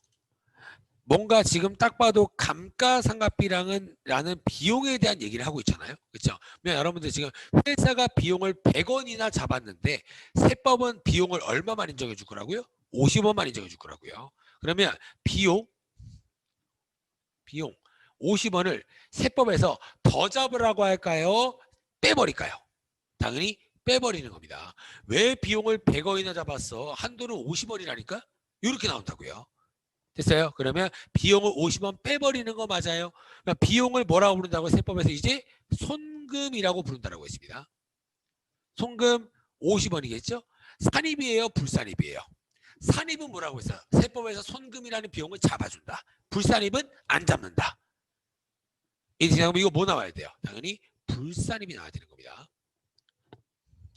뭔가 지금 딱 봐도 감가상각비랑은 라는 비용에 대한 얘기를 하고 있잖아요. 그렇죠? 여러분들 지금 회사가 비용을 100원이나 잡았는데 세법은 비용을 얼마만 인정해 줄 거라고요? 50원만 인정해 줄 거라고요. 그러면 비용 50원을 세법에서 더 잡으라고 할까요? 빼버릴까요? 당연히 빼버리는 겁니다. 왜 비용을 100원이나 잡았어? 한도는 50원이라니까? 이렇게 나온다고요. 됐어요? 그러면 비용을 50원 빼버리는 거 맞아요? 그러니까 비용을 뭐라고 부른다고 세법에서 이제 손금이라고 부른다고 했습니다. 손금 50원이겠죠? 산입이에요? 불산입이에요? 산입은 뭐라고 했어요? 세법에서 손금이라는 비용을 잡아준다. 불산입은 안 잡는다. 이거 뭐 나와야 돼요? 당연히 불산입이 나와야 되는 겁니다.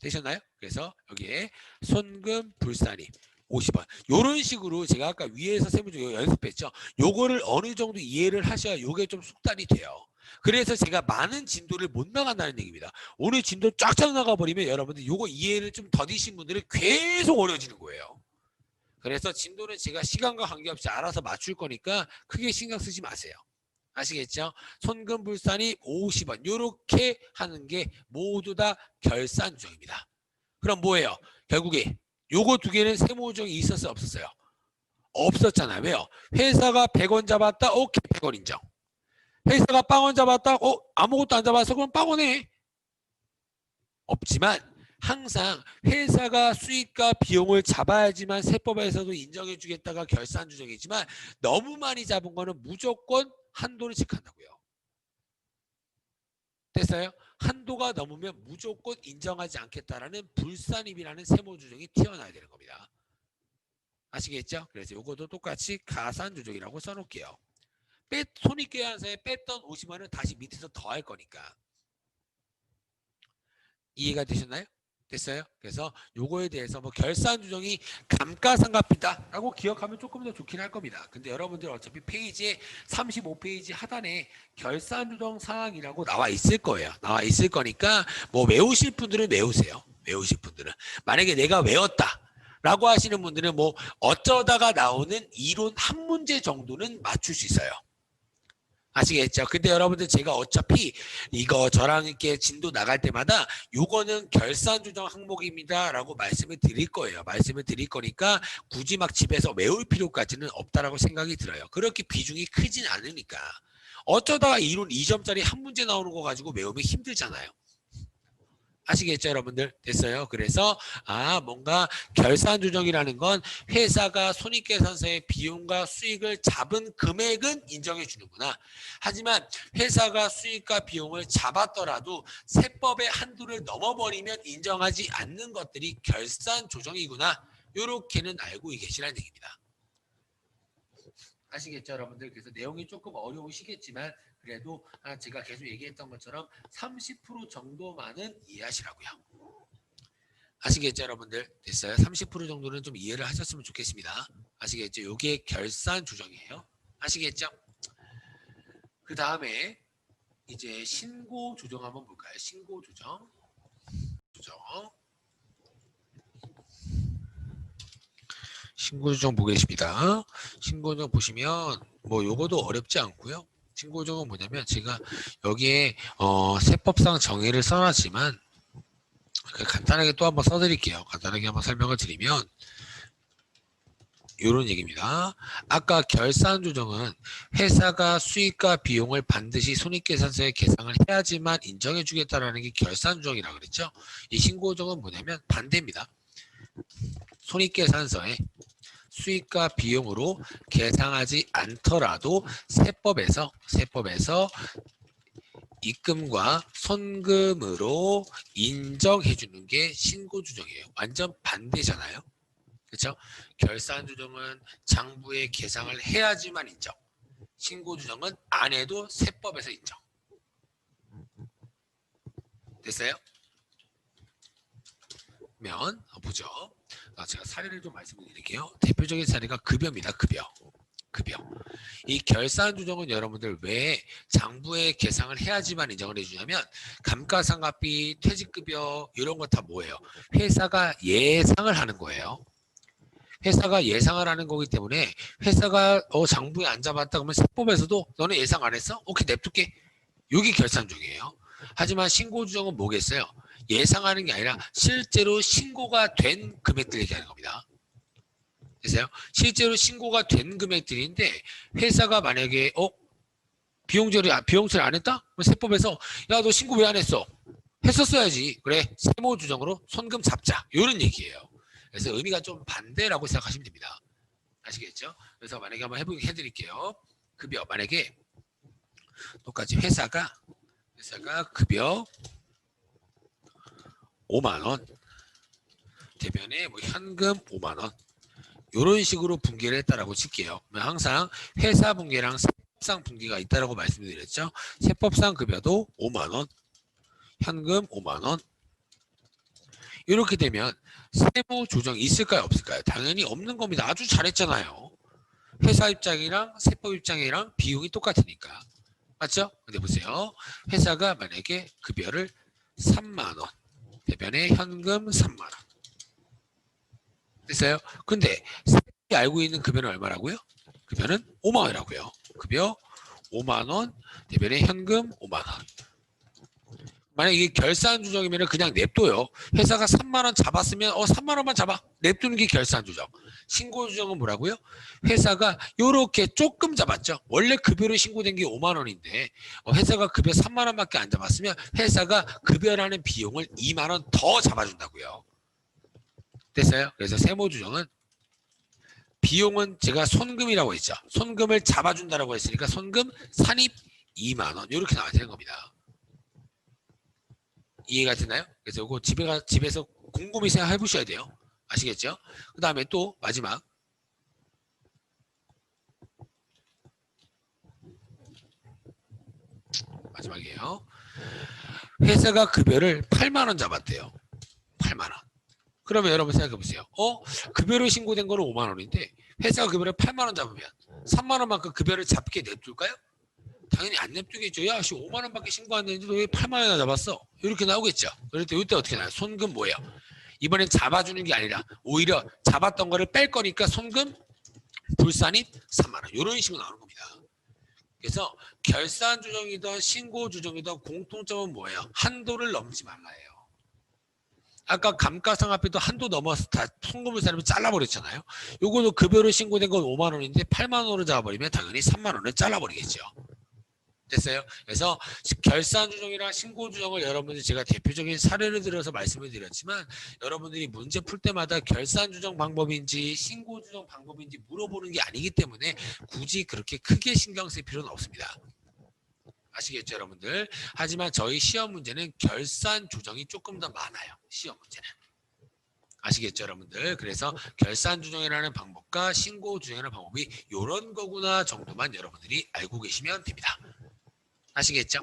되셨나요? 그래서 여기에 손금 불산입 50원. 요런 식으로 제가 아까 위에서 세무적 연습했죠. 요거를 어느 정도 이해를 하셔야 요게 좀 숙달이 돼요. 그래서 제가 많은 진도를 못 나간다는 얘기입니다. 오늘 진도 쫙쫙 나가버리면 여러분들 요거 이해를 좀 더디신 분들은 계속 어려워지는 거예요. 그래서 진도는 제가 시간과 관계없이 알아서 맞출 거니까 크게 신경 쓰지 마세요. 아시겠죠? 손금불산이 50원 요렇게 하는 게 모두 다 결산 조정입니다. 그럼 뭐예요? 결국에 요거 두 개는 세무조정이 있었어요? 없었어요? 없었잖아요. 왜요? 회사가 100원 잡았다. 오케이 100원 인정. 회사가 빵원 잡았다. 아무것도 안 잡았어. 그럼 빵원해. 없지만 항상 회사가 수익과 비용을 잡아야지만 세법에서도 인정해 주겠다가 결산 조정이지만 너무 많이 잡은 거는 무조건 한도를 체크한다고요. 됐어요? 한도가 넘으면 무조건 인정하지 않겠다라는 불산입이라는 세무조정이 튀어나와야 되는 겁니다. 아시겠죠? 그래서 이것도 똑같이 가산조정이라고 써놓을게요. 손익계산서에 뺐던 50원을 다시 밑에서 더할 거니까. 이해가 되셨나요? 됐어요? 그래서 요거에 대해서 뭐 결산조정이 감가상각비다라고 기억하면 조금 더 좋긴 할 겁니다. 근데 여러분들 어차피 페이지에 35페이지 하단에 결산조정 사항이라고 나와 있을 거예요. 나와 있을 거니까 뭐 외우실 분들은 외우세요. 외우실 분들은. 만약에 내가 외웠다 라고 하시는 분들은 뭐 어쩌다가 나오는 이론 한 문제 정도는 맞출 수 있어요. 아시겠죠? 근데 여러분들 제가 어차피 이거 저랑 이렇게 진도 나갈 때마다 요거는 결산 조정 항목입니다 라고 말씀을 드릴 거예요. 말씀을 드릴 거니까 굳이 막 집에서 외울 필요까지는 없다라고 생각이 들어요. 그렇게 비중이 크진 않으니까. 어쩌다가 이론 2점짜리 한 문제 나오는 거 가지고 외우면 힘들잖아요. 아시겠죠, 여러분들? 됐어요? 그래서 뭔가 결산 조정이라는 건 회사가 손익계산서의 비용과 수익을 잡은 금액은 인정해 주는구나. 하지만 회사가 수익과 비용을 잡았더라도 세법의 한도를 넘어버리면 인정하지 않는 것들이 결산 조정이구나. 요렇게는 알고 계시라는 얘기입니다. 아시겠죠, 여러분들? 그래서 내용이 조금 어려우시겠지만 그래도 제가 계속 얘기했던 것처럼 30% 정도만은 이해하시라고요. 아시겠죠, 여러분들? 됐어요? 30% 정도는 좀 이해를 하셨으면 좋겠습니다. 아시겠죠? 이게 결산 조정이에요. 아시겠죠? 그 다음에 이제 신고 조정 한번 볼까요? 신고 조정. 신고 조정 보겠습니다. 신고 조정 보시면 뭐 요거도 어렵지 않고요. 신고 조정은 뭐냐면 제가 여기에 세법상 정의를 써놨지만 간단하게 또 한번 써드릴게요. 간단하게 한번 설명을 드리면 이런 얘기입니다. 아까 결산 조정은 회사가 수익과 비용을 반드시 손익계산서에 계상을 해야지만 인정해 주겠다라는 게 결산 조정이라고 그랬죠. 이 신고 조정은 뭐냐면 반대입니다. 손익계산서에 수익과 비용으로 계상하지 않더라도 세법에서 입금과 손금으로 인정해 주는 게 신고 조정이에요. 완전 반대잖아요. 그렇죠? 결산 조정은 장부에 계상을 해야지만 인정. 신고 조정은 안 해도 세법에서 인정. 됐어요? 면 보죠. 제가 사례를 좀 말씀을 드릴게요. 대표적인 사례가 급여입니다. 급여. 이 결산 조정은 여러분들 왜 장부에 계상을 해야지만 인정을 해주냐면 감가상각비, 퇴직급여 이런 거 다 뭐예요? 회사가 예상을 하는 거예요. 회사가 예상을 하는 거기 때문에 회사가 장부에 안 잡았다 그러면 세법에서도 너는 예상 안 했어? 오케이 냅둘게. 여기 결산 중이에요. 하지만 신고 조정은 뭐겠어요? 예상하는 게 아니라 실제로 신고가 된 금액들 얘기하는 겁니다. 됐어요? 실제로 신고가 된 금액들인데 회사가 만약에 비용 처리 안 했다? 그럼 세법에서 야 너 신고 왜 안 했어? 했었어야지. 그래 세무 조정으로 손금 잡자. 이런 얘기예요. 그래서 의미가 좀 반대라고 생각하시면 됩니다. 아시겠죠? 그래서 만약에 한번 해드릴게요. 급여 만약에 똑같이 회사가 급여 5만 원 대변에 뭐 현금 5만 원 이런 식으로 분기를 했다라고 칠게요. 항상 회사 분기랑 세법상 분기가 있다라고 말씀드렸죠. 세법상 급여도 5만 원, 현금 5만 원. 이렇게 되면 세무 조정이 있을까요, 없을까요? 당연히 없는 겁니다. 아주 잘했잖아요. 회사 입장이랑 세법 입장이랑 비용이 똑같으니까. 맞죠? 근데 보세요. 회사가 만약에 급여를 3만 원, 대변에 현금 3만 원. 됐어요? 근데 세법이 알고 있는 급여는 얼마라고요? 급여는 5만 원이라고요. 급여 5만 원, 대변에 현금 5만 원. 만약 이게 결산 조정이면 그냥 냅둬요. 회사가 3만 원 잡았으면 3만 원만 잡아. 냅두는 게 결산 조정. 신고 조정은 뭐라고요? 회사가 요렇게 조금 잡았죠. 원래 급여로 신고된 게 5만 원인데 회사가 급여 3만 원밖에 안 잡았으면 회사가 급여라는 비용을 2만 원 더 잡아준다고요. 됐어요? 그래서 세무 조정은 비용은 제가 손금이라고 했죠. 손금을 잡아준다라고 했으니까 손금 산입 2만 원 이렇게 나와야 되는 겁니다. 이해가 되나요? 그래서 이거 집에서 곰곰이 생각해 보셔야 돼요. 아시겠죠? 그 다음에 또 마지막이에요. 회사가 급여를 8만 원 잡았대요. 8만 원. 그러면 여러분 생각해 보세요. 급여로 신고된 거는 5만 원인데 회사가 급여를 8만 원 잡으면 3만 원만큼 급여를 잡게 냅둘까요? 당연히 안 냅두겠죠. 야, 5만 원밖에 신고 안 했는데 왜 8만 원이나 잡았어? 이렇게 나오겠죠. 그럴 때 이때 어떻게 나요? 손금 뭐예요? 이번엔 잡아주는 게 아니라 오히려 잡았던 거를 뺄 거니까 손금 불산입 3만 원. 이런 식으로 나오는 겁니다. 그래서 결산 조정이든 신고 조정이든 공통점은 뭐예요? 한도를 넘지 말라예요. 아까 감가상각비도 한도 넘어서 다 송금을 사람이 잘라버렸잖아요. 요거도 급여로 신고된 건 5만 원인데 8만 원으로 잡아버리면 당연히 3만 원을 잘라버리겠죠. 됐어요? 그래서 결산 조정이랑 신고 조정을 여러분들이 제가 대표적인 사례를 들어서 말씀을 드렸지만 여러분들이 문제 풀 때마다 결산 조정 방법인지 신고 조정 방법인지 물어보는 게 아니기 때문에 굳이 그렇게 크게 신경 쓸 필요는 없습니다. 아시겠죠, 여러분들? 하지만 저희 시험 문제는 결산 조정이 조금 더 많아요. 시험 문제는. 아시겠죠, 여러분들? 그래서 결산 조정이라는 방법과 신고 조정이라는 방법이 이런 거구나 정도만 여러분들이 알고 계시면 됩니다. 아시겠죠?